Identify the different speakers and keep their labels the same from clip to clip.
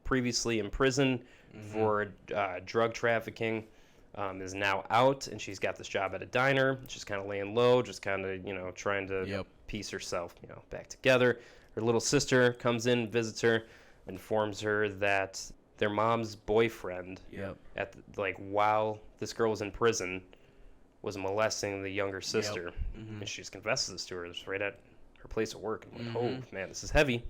Speaker 1: previously in prison for drug trafficking, is now out, and she's got this job at a diner. She's kind of laying low, just kind of, trying to piece herself, back together. Her little sister comes in, visits her, informs her that their mom's boyfriend, while this girl was in prison, was molesting the younger sister. And she just confesses this to her just right at her place of work. I'm like, oh, man, this is heavy.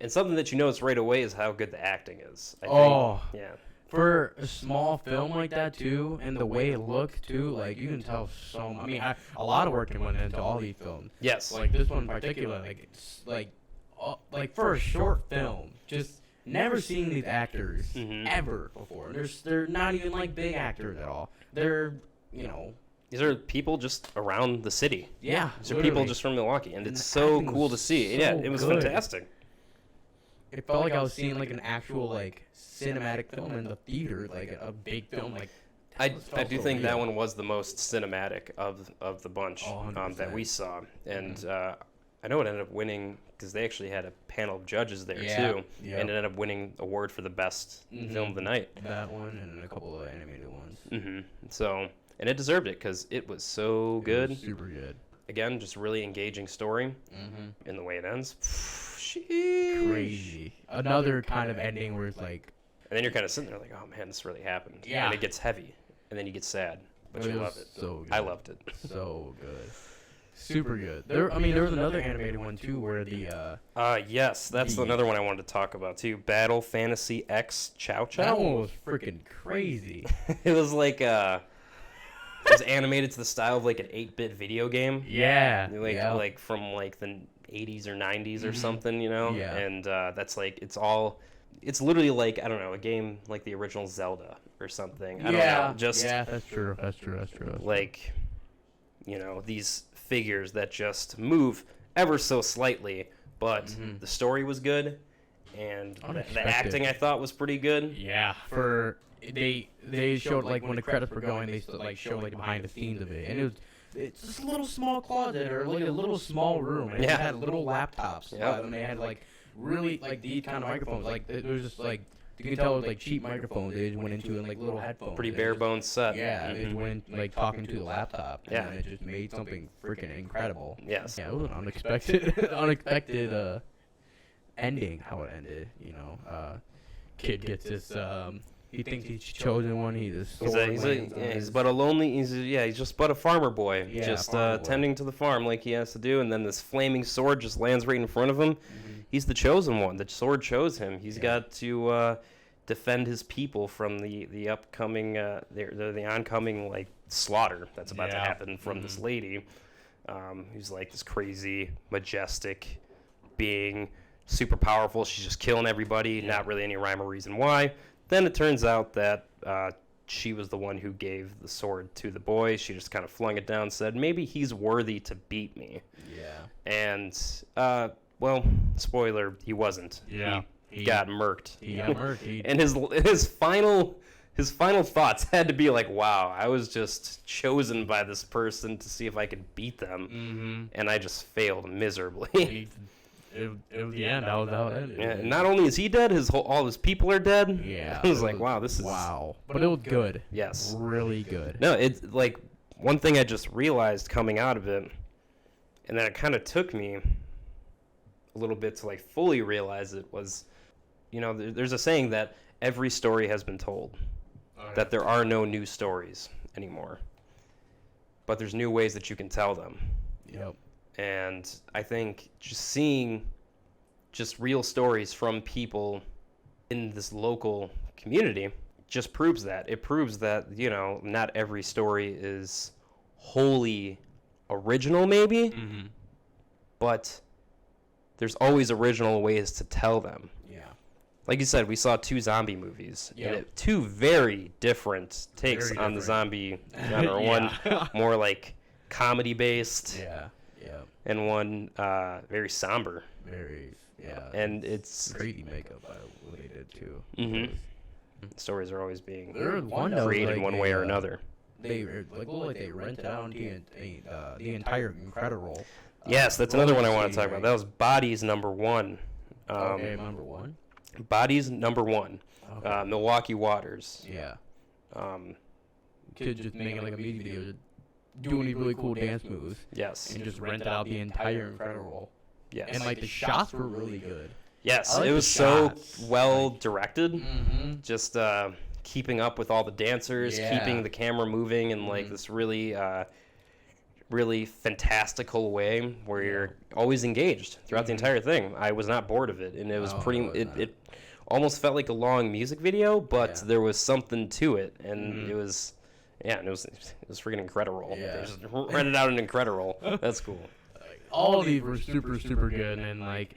Speaker 1: And something that you notice right away is how good the acting is. I think. Yeah.
Speaker 2: For a small film like that, too, and the way it looked, too, like, you can tell so much. I mean, a lot of work went into all these films.
Speaker 1: Yes.
Speaker 2: Like, this one in particular, like, it's, like for a short film, just never seen these actors ever before. They're not even, like, big actors at all. They're,
Speaker 1: These are people just around the city.
Speaker 2: Yeah,
Speaker 1: These are people just from Milwaukee, and it's so cool to see. Yeah, it was fantastic.
Speaker 2: It felt like I was seeing, like, an actual, like, cinematic film in the theater, like a big film. Like,
Speaker 1: I do think that one was the most cinematic of the bunch that we saw, and I know it ended up winning because they actually had a panel of judges there too, and it ended up winning award for the best film of the night.
Speaker 2: That one and a couple of animated ones.
Speaker 1: So, and it deserved it because it was so good.
Speaker 2: Was super good.
Speaker 1: Again, just really engaging story, and the way it ends.
Speaker 2: Crazy. Another kind of ending where it's like...
Speaker 1: And then you're kind of sitting there like, oh man, this really happened.
Speaker 2: Yeah.
Speaker 1: And it gets heavy, and then you get sad, but you love it.
Speaker 2: So good.
Speaker 1: I loved it.
Speaker 2: So good. Super good. There was another animated one too where the...
Speaker 1: yes, that's another one I wanted to talk about too. Battle Fantasy X Chow Chow.
Speaker 2: That one was freaking crazy.
Speaker 1: It was like... it was animated to the style of like an 8-bit video game.
Speaker 2: Yeah.
Speaker 1: Like from like the 80s or 90s or something,
Speaker 2: Yeah.
Speaker 1: And that's like it's literally like, I don't know, a game like the original Zelda or something. I don't know. Just
Speaker 2: that's true.
Speaker 1: like, these figures that just move ever so slightly, but the story was good, and the acting I thought was pretty good.
Speaker 2: Yeah. They showed, like, when the credits were going, they like showed like behind the scenes of it, and it's just a little small closet or like a little small room, and it had little laptops, and they had like really like these kind of microphones, like it was just like you can tell it was like cheap microphones they just went into, and like little headphones.
Speaker 1: Pretty bare bones set.
Speaker 2: Yeah, they just went like talking to the laptop, and it just made something freaking incredible.
Speaker 1: Yes.
Speaker 2: Yeah, it was an unexpected ending. How it ended, kid gets this. He thinks he's chosen one. He's just but a farmer boy, tending to the farm like he has to do. And then this flaming sword just lands right in front of him. He's the chosen one. The sword chose him. He's got to defend his people from the upcoming, the oncoming like slaughter that's about to happen from this lady, who's like this crazy, majestic being, super powerful. She's just killing everybody. Not really any rhyme or reason why. Then it turns out that she was the one who gave the sword to the boy. She just kind of flung it down and said, maybe he's worthy to beat me. Yeah.
Speaker 1: And, well, spoiler, he wasn't.
Speaker 2: Yeah.
Speaker 1: He got murked.
Speaker 2: He got murked.
Speaker 1: And his final thoughts had to be like, wow, I was just chosen by this person to see if I could beat them. And I just failed miserably.
Speaker 2: It was the end. That was how it ended.
Speaker 1: Yeah, and not only is he dead, all his people are dead.
Speaker 2: Yeah.
Speaker 1: I was like, wow, this is...
Speaker 2: Wow. But it was good.
Speaker 1: Yes.
Speaker 2: Really good.
Speaker 1: No, it's like, one thing I just realized coming out of it, and then it kind of took me a little bit to like fully realize it, was, there's a saying that every story has been told. That there are no new stories anymore. But there's new ways that you can tell them.
Speaker 2: Yep.
Speaker 1: And I think just seeing just real stories from people in this local community just proves that. It proves that, not every story is wholly original maybe, but there's always original ways to tell them.
Speaker 2: Yeah.
Speaker 1: Like you said, we saw 2 zombie movies.
Speaker 2: Yep.
Speaker 1: And 2 very different takes on the zombie genre. One more like comedy-based.
Speaker 2: Yeah. Yeah.
Speaker 1: And one very somber. And it's
Speaker 2: crazy makeup they did too.
Speaker 1: Stories are always being
Speaker 2: created
Speaker 1: like one way or another.
Speaker 2: They they rented out the entire Incredible.
Speaker 1: Yes, that's another one I want to talk about. That was Bodies number 1.
Speaker 2: Okay, number 1. Bodies #1.
Speaker 3: Okay.
Speaker 2: Milwaukee Waters.
Speaker 3: Yeah.
Speaker 2: Um,
Speaker 3: Could just make it like a music video, just do any really cool dance moves,
Speaker 2: yes.
Speaker 3: and just rent out the entire Incredible.
Speaker 2: Yes.
Speaker 3: And like the shots were really good.
Speaker 2: Yes.
Speaker 3: I like
Speaker 2: It
Speaker 3: the
Speaker 2: was so
Speaker 3: shots.
Speaker 2: well directed.
Speaker 3: Mm-hmm.
Speaker 2: Just keeping up with all the dancers,
Speaker 3: Yeah.
Speaker 2: keeping the camera moving in like this really, really fantastical way where you're always engaged throughout the entire thing. I was not bored of it, and it was it almost felt like a long music video, but there was something to it, and it was. Yeah, and it was freaking incredible.
Speaker 3: Yeah.
Speaker 2: They just rented out an incredible. That's cool.
Speaker 3: All of these were super, super good, and like,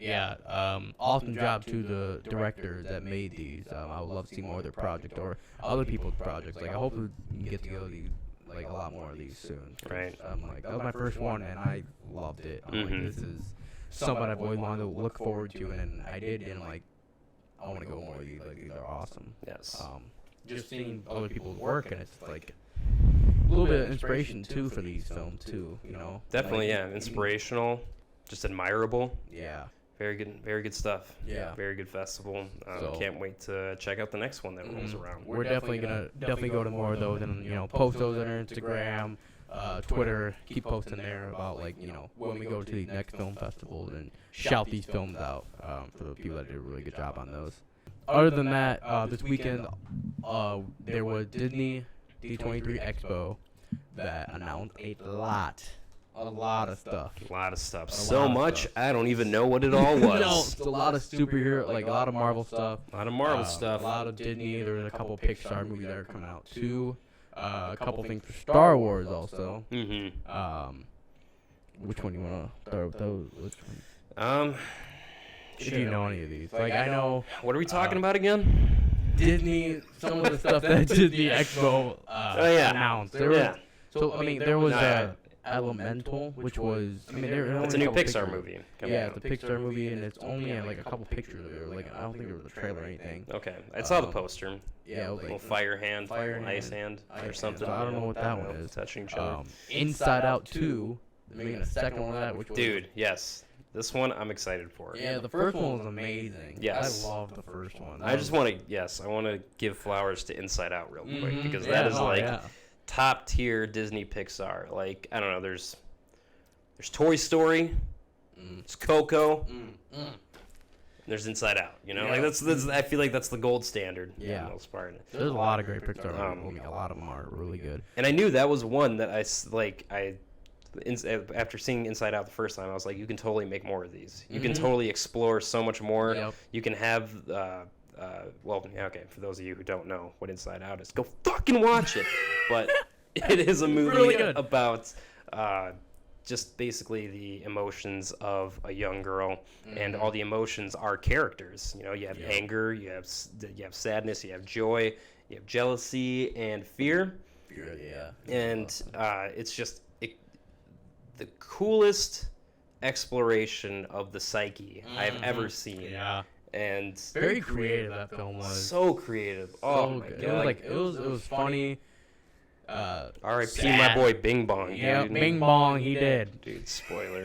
Speaker 3: awesome job to the directors that made these. I would love to see more of their project or other people's projects. Like, I hope we can get to go to these, like a lot more of these soon.
Speaker 2: Right.
Speaker 3: Like, that was my first one, and I loved it. I'm like, this is something I've always wanted to look forward to, and I did, and like, I want to go more of these. Like, these are awesome.
Speaker 2: Yes.
Speaker 3: Just seeing other people's work, and it's like a little bit of inspiration too for these films too, you know.
Speaker 2: Definitely,
Speaker 3: like,
Speaker 2: yeah. Inspirational, just admirable.
Speaker 3: Yeah.
Speaker 2: Very good stuff.
Speaker 3: Yeah.
Speaker 2: Very good festival.
Speaker 3: So-
Speaker 2: Can't wait to check out the next one that rolls around.
Speaker 3: We're definitely gonna go to more of those, and post those on our Instagram, Twitter. Keep posting there about like when we go to the next film festivals and shout these films out for the people that did a really good job on those. Other than that, this weekend there was Disney D23 Expo that announced a lot of stuff.
Speaker 2: A lot of stuff.
Speaker 3: A
Speaker 2: So
Speaker 3: lot of
Speaker 2: much,
Speaker 3: stuff.
Speaker 2: I don't even know what it all was.
Speaker 3: No, it's a lot of superhero, like a lot of Marvel stuff.
Speaker 2: A lot of Marvel stuff.
Speaker 3: A lot of Disney. There was a couple Pixar movies that are coming out too. A couple things for Star Wars also.
Speaker 2: Mm-hmm.
Speaker 3: Which one you want to start with those? Which one? If you know any of these. Like, I know
Speaker 2: What are we talking about again?
Speaker 3: Disney, some of the stuff that Disney Expo announced. There was, so, I mean, there was Elemental, which was,
Speaker 2: It's a new Pixar movie.
Speaker 3: Yeah, it's a Pixar movie, and it's only like a couple pictures of it. Like, I don't think there was a trailer or anything.
Speaker 2: Okay, I saw the poster.
Speaker 3: Yeah, it was
Speaker 2: Little
Speaker 3: like
Speaker 2: fire hand, ice
Speaker 3: hand,
Speaker 2: hand, or something.
Speaker 3: So I don't know what that one is.
Speaker 2: Touching each other.
Speaker 3: Inside Out 2, they're making a second one of that, which was...
Speaker 2: Dude, yes. This one I'm excited for.
Speaker 3: Yeah, the first one was amazing.
Speaker 2: Yes.
Speaker 3: I love the first one.
Speaker 2: I just want to, I want to give flowers to Inside Out real quick because that is top tier Disney Pixar. Like, I don't know, there's Toy Story, there's Coco, there's Inside Out. Like that's I feel like that's the gold standard. For the most part.
Speaker 3: There's a lot of great Pixar movies. A lot of them are really good.
Speaker 2: And I knew that was one that after seeing Inside Out the first time, I was like, you can totally make more of these. You can totally explore so much more.
Speaker 3: Yep.
Speaker 2: You can have, for those of you who don't know what Inside Out is, go fucking watch it. But it is a movie
Speaker 3: really good.
Speaker 2: about just basically the emotions of a young girl, and all the emotions are characters. You have anger, you have sadness, you have joy, you have jealousy and fear. And it's just the coolest exploration of the psyche I've ever seen.
Speaker 3: Yeah.
Speaker 2: And
Speaker 3: Very creative that film was.
Speaker 2: so creative. Oh my god.
Speaker 3: It was funny.
Speaker 2: R.I.P. my boy Bing Bong.
Speaker 3: Yeah,
Speaker 2: dude.
Speaker 3: Bing Bong, he did.
Speaker 2: Dude, spoiler.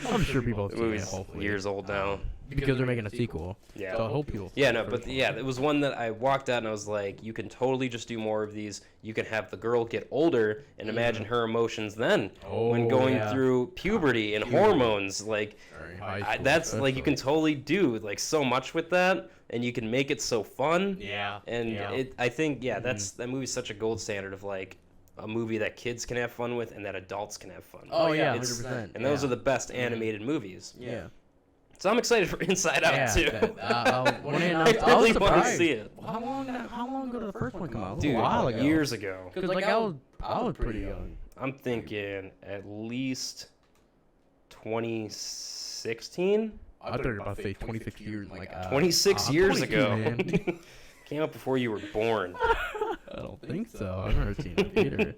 Speaker 3: I'm sure people have
Speaker 2: The
Speaker 3: seen it,
Speaker 2: movie's
Speaker 3: hopefully.
Speaker 2: years old now.
Speaker 3: Because they're making a sequel.
Speaker 2: Yeah.
Speaker 3: So I hope people.
Speaker 2: Yeah, no, but it was one that I walked out and I was like, you can totally just do more of these. You can have the girl get older and imagine her emotions then when going through puberty and hormones. Like, that's like, you can totally do like so much with that, and you can make it so fun.
Speaker 3: Yeah.
Speaker 2: And I think, that movie's such a gold standard of like a movie that kids can have fun with and that adults can have fun.
Speaker 3: Oh,
Speaker 2: with.
Speaker 3: yeah,
Speaker 2: It's-
Speaker 3: 100%.
Speaker 2: And those are the best animated movies.
Speaker 3: Yeah.
Speaker 2: So I'm excited for Inside Out too.
Speaker 3: I
Speaker 2: really want to see it.
Speaker 3: How long ago did the first one come out?
Speaker 2: Dude,
Speaker 3: a while ago.
Speaker 2: years ago.
Speaker 3: Because like I was pretty young.
Speaker 2: I'm thinking at least 2016.
Speaker 3: I thought you were about to say 26 years. Like
Speaker 2: 26 years
Speaker 3: 22,
Speaker 2: ago.
Speaker 3: man.
Speaker 2: Came out before you were born.
Speaker 3: I don't think so. I've never seen it either.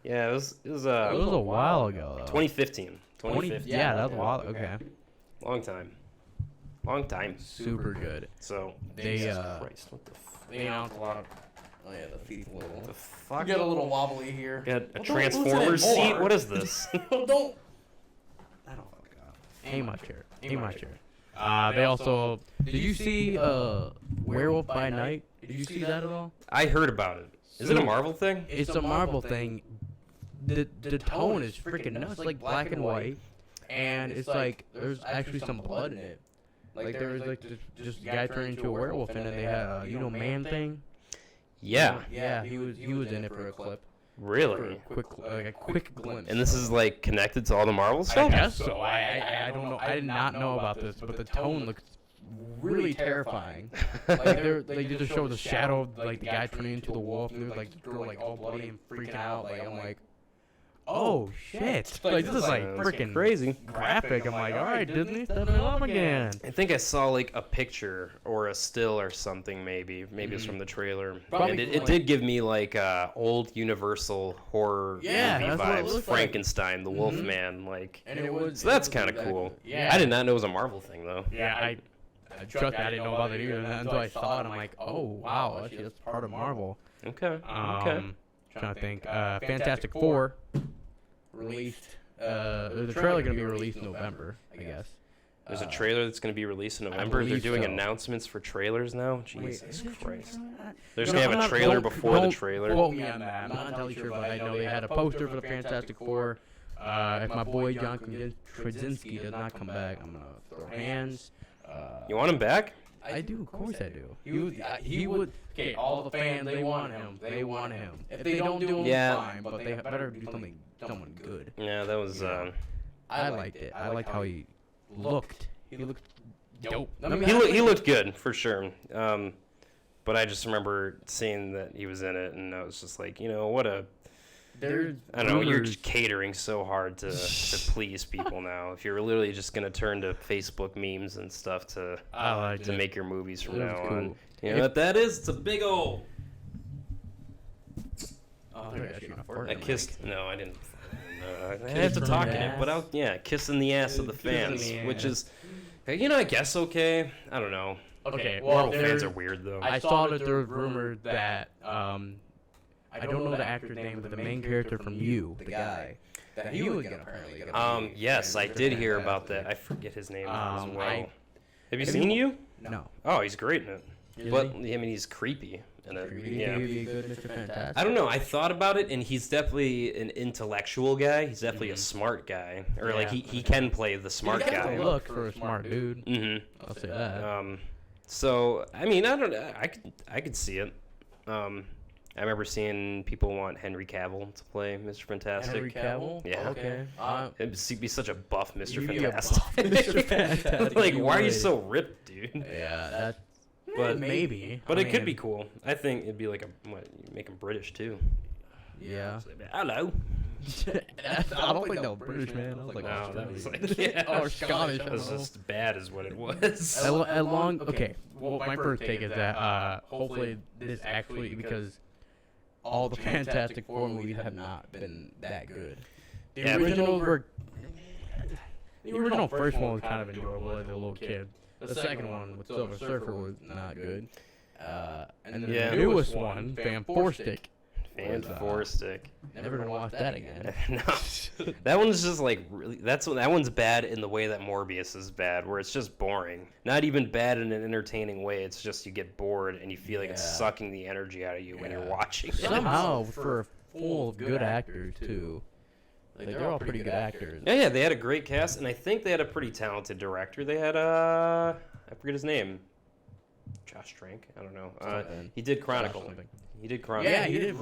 Speaker 2: Yeah, it was
Speaker 3: It was a while ago though.
Speaker 2: 2015. 2015.
Speaker 3: Yeah, that was a while. Okay.
Speaker 2: Long time.
Speaker 3: Super good.
Speaker 2: So
Speaker 3: They
Speaker 2: Jesus Christ, what the
Speaker 3: they announced a lot of. Oh yeah, the feet's a little.
Speaker 2: the fuck?
Speaker 3: Get a little wobbly here.
Speaker 2: Got a
Speaker 3: Well, don't
Speaker 2: Transformers
Speaker 3: loosen it
Speaker 2: seat?
Speaker 3: more.
Speaker 2: What is this?
Speaker 3: Don't. I don't. Aim my chair. They also. Did you see Werewolf by Night? Did you see that at all?
Speaker 2: I heard about it. Is it a Marvel thing?
Speaker 3: It's a Marvel thing. The tone is freaking nuts. It's like black and white, and it's like there's actually some blood in it. Like there was like just a guy turned into a werewolf, and then they had Man Thing.
Speaker 2: Yeah.
Speaker 3: Yeah, he was in it for a clip.
Speaker 2: Really?
Speaker 3: A quick glimpse.
Speaker 2: And this is like connected to all the Marvel
Speaker 3: I
Speaker 2: stuff?
Speaker 3: guess so. I don't know. I did not know about this, but the tone looks really terrifying. They just show the shadow of like the guy turning into the wolf, and there's like the girl like all bloody and freaking out. Like I'm like, oh shit! Like this is like freaking
Speaker 2: crazy.
Speaker 3: graphic. I'm like, all right, Disney, stepping it up again.
Speaker 2: I think I saw like a picture or a still or something. Maybe it's from the trailer. And it did give me like old Universal horror movie vibes. Frankenstein, the Wolfman, like.
Speaker 3: And it was,
Speaker 2: so that's kind of cool.
Speaker 3: Yeah.
Speaker 2: I did not know it was a Marvel thing though.
Speaker 3: Yeah, I didn't know about it either until I saw it. I'm like, oh wow, actually that's part of Marvel.
Speaker 2: Okay.
Speaker 3: Trying to think. Fantastic Four released. There's a trailer going to be released in November, I guess.
Speaker 2: There's a trailer that's going to be released in November. They're doing announcements for trailers now. Jesus Christ. They're just going to have a trailer before the trailer.
Speaker 3: Quote me on that. I'm not entirely sure, but I know they had a poster for the Fantastic Four. If my boy John Krasinski does not come back, I'm going to throw hands.
Speaker 2: You want him back?
Speaker 3: I do, of course I do. He would. Okay, all the fans, they want him. They want him. If they don't do him, fine, but they better do someone good.
Speaker 2: Yeah, that was.
Speaker 3: I liked it. I liked how he looked. He looked dope.
Speaker 2: He looked good for sure. But I just remember seeing that he was in it, and I was just like, what a. I don't know. You're just catering so hard to please people now. If you're literally just gonna turn to Facebook memes and stuff to make your movies from now on. You know what that is? It's a big old. I kissed. No, I didn't. I have to talk in it, but kissing the ass of the fans, which is, I guess okay. I don't know.
Speaker 3: Okay, well,
Speaker 2: Marvel fans are weird though.
Speaker 3: I saw that there was rumor that I don't know the actor's name, but the main character from You, the guy, that he was gonna apparently get.
Speaker 2: Yes, I did hear about that. I forget his name as well. Have you seen You?
Speaker 3: No.
Speaker 2: Oh, he's great in it. But he's creepy in it. Yeah.
Speaker 3: Good Mr. Fantastic.
Speaker 2: I don't know. I thought about it, and he's definitely an intellectual guy. He's definitely a smart guy, or like he can play the smart guy.
Speaker 3: Look for a smart dude. I'll say that.
Speaker 2: So I mean, I don't know. I could see it. I remember seeing people want Henry Cavill to play Mr. Fantastic.
Speaker 3: Henry Cavill?
Speaker 2: Yeah.
Speaker 3: Okay.
Speaker 2: It'd be such a buff Mr.
Speaker 3: Fantastic.
Speaker 2: Mr. Fantastic. Like, why are you so ripped, dude?
Speaker 3: Yeah,
Speaker 2: but
Speaker 3: maybe.
Speaker 2: But it could be cool. I think it'd be like make him British too.
Speaker 3: Yeah.
Speaker 2: Hello.
Speaker 3: I don't think that was British, man. I was like,
Speaker 2: no, that was like,
Speaker 3: or Scottish.
Speaker 2: That was just bad, is what it was.
Speaker 3: Okay. Well, my first take is that hopefully this actually, because all the Fantastic Four movies have not been that good. The original first one was kind of enjoyable as a little kid. The second one with Silver Surfer was not good. And then the newest one, Fantastic. Never gonna watch that again.
Speaker 2: No, that one's just like really. That one's bad in the way that Morbius is bad, where it's just boring. Not even bad in an entertaining way. It's just you get bored and you feel like it's sucking the energy out of you when you're watching it.
Speaker 3: Somehow, for full of good actors too. Like, they're all pretty good actors.
Speaker 2: Yeah, they had a great cast, and I think they had a pretty talented director. They had I forget his name. Josh Trank. I don't know. He did Chronicle. He did Chronicle.
Speaker 3: Yeah, he did.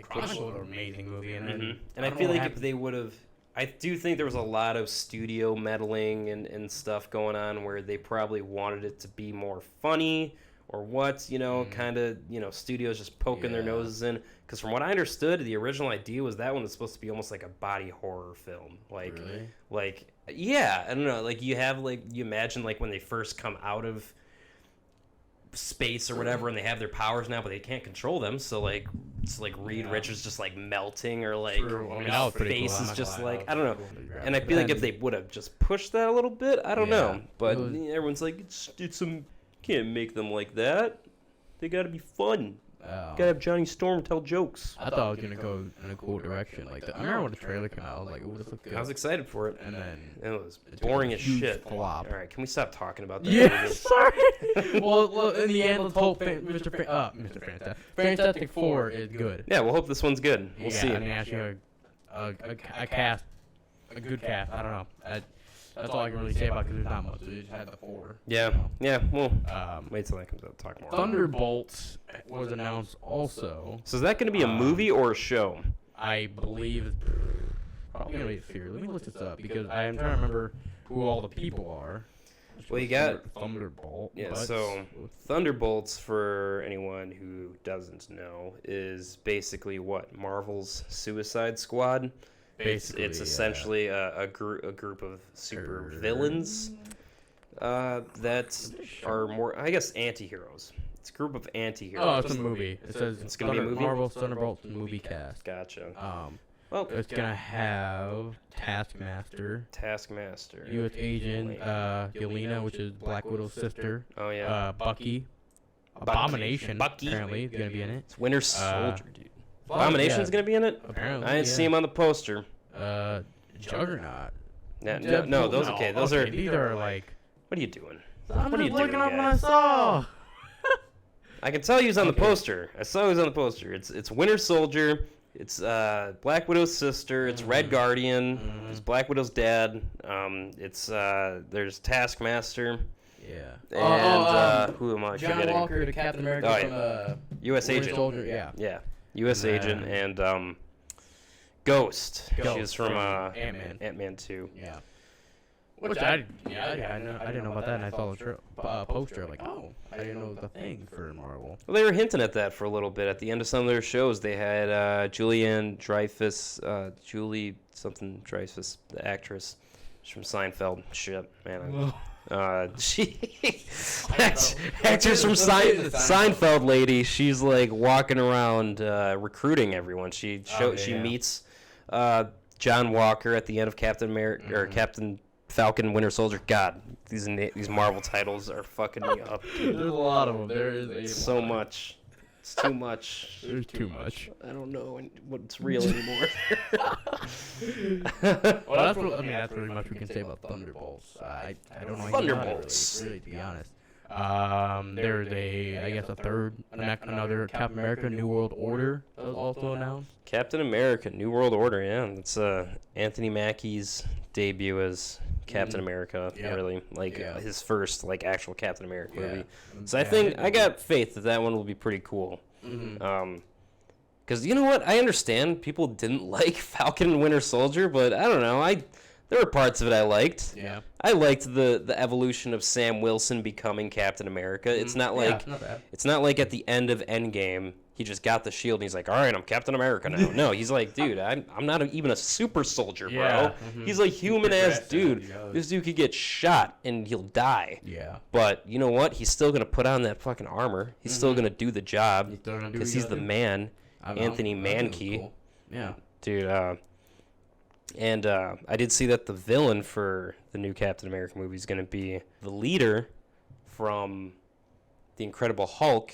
Speaker 3: Chronicle was an amazing movie. And
Speaker 2: I feel like if they would have, I do think there was a lot of studio meddling and stuff going on where they probably wanted it to be more funny or what, kind of, studios just poking their noses in. Because from what I understood, the original idea was that one was supposed to be almost like a body horror film. Like,
Speaker 3: really?
Speaker 2: Yeah, I don't know. Like, you imagine like when they first come out of space or whatever, and they have their powers now, but they can't control them. So like, it's like Reed Richards just like melting, or like his face is just like, I don't know. And I feel like if they would have just pushed that a little bit, I don't know. But everyone's like, it's some, can't make them like that. They got to be fun.
Speaker 1: Gotta have Johnny Storm tell jokes.
Speaker 3: I thought I was gonna go in a cool direction. Like I remember when the trailer came out, I was like, "Ooh, this looks good."
Speaker 1: I was excited for it,
Speaker 3: and then
Speaker 1: it was boring as shit.
Speaker 3: Flop.
Speaker 1: All right, can we stop talking about that?
Speaker 3: Yeah, sorry. well, in the end, let's hope Mr. Fantastic Four is good.
Speaker 1: Yeah, we'll hope this one's good. We'll see.
Speaker 3: I mean, actually, a cast, a good cast. I don't know. That's all I can really say about it because there's not much. They just had the 4.
Speaker 1: Yeah, yeah. Well, wait till that comes out. Talk more.
Speaker 3: Thunderbolts was announced also.
Speaker 1: So is that going to be a movie or a show?
Speaker 3: I believe it's probably going to be a fear. Let me look this up because I am trying to remember who all the people are.
Speaker 1: Well, you got
Speaker 3: Thunderbolt.
Speaker 1: Yeah, so Thunderbolts, for anyone who doesn't know, is basically what Marvel's Suicide Squad.
Speaker 3: Basically,
Speaker 1: it's essentially a group of super villains that are more, I guess, anti-heroes. It's a group of anti-heroes.
Speaker 3: Oh, it's a movie. It says
Speaker 1: it's gonna be a movie.
Speaker 3: Marvel's Thunderbolts movie cast.
Speaker 1: Gotcha.
Speaker 3: Well, it's gonna have Taskmaster, U.S. Agent Yelena, which is Black Widow's sister.
Speaker 1: Oh yeah.
Speaker 3: Bucky. Abomination. Apparently, is gonna be in it.
Speaker 1: It's Winter Soldier, dude. Abomination's gonna be in it?
Speaker 3: Apparently.
Speaker 1: I didn't see him on the poster.
Speaker 3: Juggernaut.
Speaker 1: No, those okay. Those are.
Speaker 3: These are like.
Speaker 1: What are you doing?
Speaker 3: I'm
Speaker 1: what are you
Speaker 3: looking
Speaker 1: doing,
Speaker 3: up what I
Speaker 1: guys?
Speaker 3: saw.
Speaker 1: I can tell he was on the poster. I saw he was on the poster. It's Winter Soldier. It's Black Widow's sister. It's Red Guardian. It's Black Widow's dad. There's Taskmaster.
Speaker 3: Yeah.
Speaker 1: And who am I
Speaker 3: John
Speaker 1: forgetting?
Speaker 3: Walker, the Captain America from
Speaker 1: U.S.
Speaker 3: Winter
Speaker 1: Agent.
Speaker 3: Soldier, yeah.
Speaker 1: Yeah. U.S. Agent and Ghost. She's from Ant-Man 2.
Speaker 3: Yeah. Which I didn't know about that, and I saw the poster. Like, oh, I didn't know the thing for Marvel.
Speaker 1: Well, they were hinting at that for a little bit. At the end of some of their shows, they had Julianne Dreyfus, Julie something Dreyfus, the actress. She's from Seinfeld. Shit, man. She actress from Seinfeld lady. She's like walking around recruiting everyone. She meets John Walker at the end of Captain America or Captain Falcon Winter Soldier. God, these Marvel titles are fucking me up.
Speaker 3: There's a lot of them. There is
Speaker 1: so much. It's too much.
Speaker 3: There's too much.
Speaker 1: I don't know what's real anymore.
Speaker 3: Well, that's pretty much we can say about Thunderbolts. I don't know anything about it, really, to be honest. There's another Captain America New World Order that was also announced.
Speaker 1: Captain America New World Order, yeah. It's Anthony Mackie's debut as Captain America, really. His first, actual Captain America movie. So I think, I got faith that one will be pretty cool. Because, you know what? I understand people didn't like Falcon and Winter Soldier, but I don't know. There were parts of it I liked.
Speaker 3: Yeah.
Speaker 1: I liked the evolution of Sam Wilson becoming Captain America. It's not like it's not like at the end of Endgame he just got the shield and he's like, all right, I'm Captain America now. No, he's like, dude, I'm not even a super soldier, bro. He's like human ass dude. This dude could get shot and he'll die.
Speaker 3: Yeah.
Speaker 1: But you know what? He's still gonna put on that fucking armor. He's still gonna do the job because he's the man. Anthony Mackie.
Speaker 3: Cool. Yeah.
Speaker 1: Dude. And I did see that the villain for the new Captain America movie is going to be the leader from the Incredible Hulk.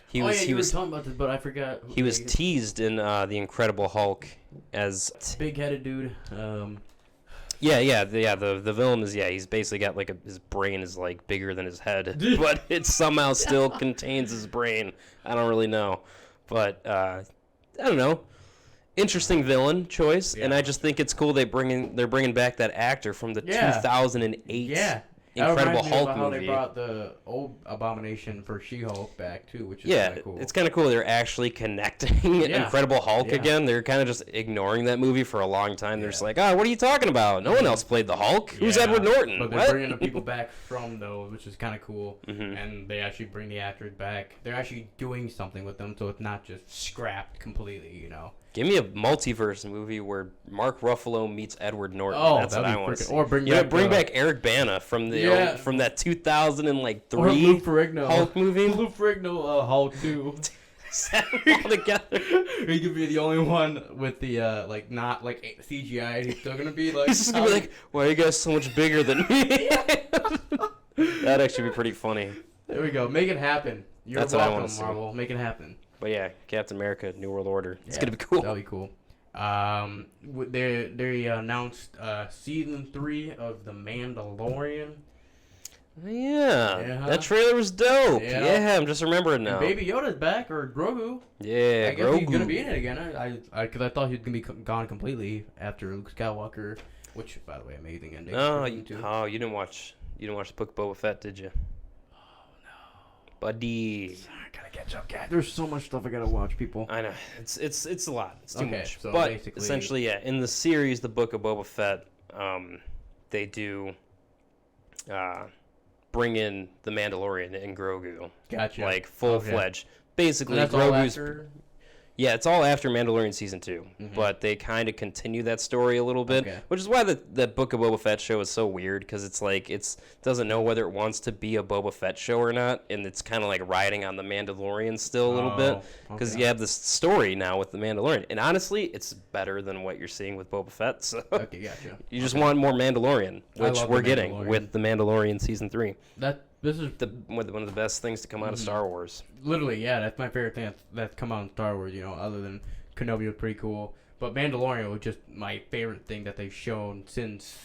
Speaker 1: He was
Speaker 3: talking about this, but I forgot.
Speaker 1: He was teased in the Incredible Hulk as
Speaker 3: big-headed dude.
Speaker 1: The villain is he's basically got his brain is bigger than his head, but it somehow still contains his brain. I don't really know, but I don't know. Interesting villain choice, and I just think it's cool they're bringing back that actor from the 2008 Incredible Hulk movie. How they
Speaker 3: brought the old Abomination for She-Hulk back too, which is kind of cool.
Speaker 1: It's kind of cool. They're actually connecting Incredible Hulk again. They're kind of just ignoring that movie for a long time. They're just like, what are you talking about? No one else played the Hulk. Who's Edward Norton?
Speaker 3: But they're bringing the people back from those, which is kind of cool. And they actually bring the actors back. They're actually doing something with them, so it's not just scrapped completely, you know.
Speaker 1: Give me a multiverse movie where Mark Ruffalo meets Edward Norton. That's what I want to see.
Speaker 3: Or bring
Speaker 1: back Eric Bana from from that 2003
Speaker 3: or Lou Ferrigno
Speaker 1: Hulk movie.
Speaker 3: Lou Ferrigno Hulk 2.
Speaker 1: Set them all together.
Speaker 3: He could be the only one with the not CGI. He's still gonna be
Speaker 1: he's just gonna be like, why are you guys so much bigger than me? That'd actually be pretty funny.
Speaker 3: There we go. Make it happen.
Speaker 1: That's what I want to see.
Speaker 3: Marvel. Make it happen.
Speaker 1: But yeah, Captain America, New World Order. It's gonna be cool.
Speaker 3: That'll be cool. They announced season 3 of The Mandalorian.
Speaker 1: Yeah, that trailer was dope. Yeah, I'm just remembering now.
Speaker 3: And Baby Yoda's back, or Grogu.
Speaker 1: Yeah,
Speaker 3: I guess he's gonna be in it again. Because I thought he was gonna be gone completely after Luke Skywalker, which, by the way, amazing ending.
Speaker 1: No, you didn't watch the Book of Boba Fett, did you?
Speaker 3: Oh no,
Speaker 1: buddy.
Speaker 3: I gotta catch up, guys. There's so much stuff I gotta watch, people.
Speaker 1: I know it's a lot. It's too much.
Speaker 3: So
Speaker 1: but
Speaker 3: basically,
Speaker 1: essentially, yeah, in the series, the Book of Boba Fett, they do. Bring in the Mandalorian and Grogu.
Speaker 3: Gotcha.
Speaker 1: Like full-fledged. Basically,
Speaker 3: and that's
Speaker 1: Grogu's...
Speaker 3: all after?
Speaker 1: Yeah, it's all after Mandalorian Season 2. Mm-hmm. But they kind of continue that story a little bit. Okay. Which is why the Book of Boba Fett show is so weird. Because it's like, doesn't know whether it wants to be a Boba Fett show or not. And it's kind of like riding on the Mandalorian still a little bit. Because you have this story now with the Mandalorian. And honestly, it's better than what you're seeing with Boba Fett. So
Speaker 3: okay, gotcha.
Speaker 1: You just want more Mandalorian. Which we're getting with the Mandalorian Season 3.
Speaker 3: This is
Speaker 1: one of the best things to come out of Star Wars.
Speaker 3: Literally, yeah, that's my favorite thing that's come out in Star Wars, other than Kenobi was pretty cool. But Mandalorian was just my favorite thing that they've shown since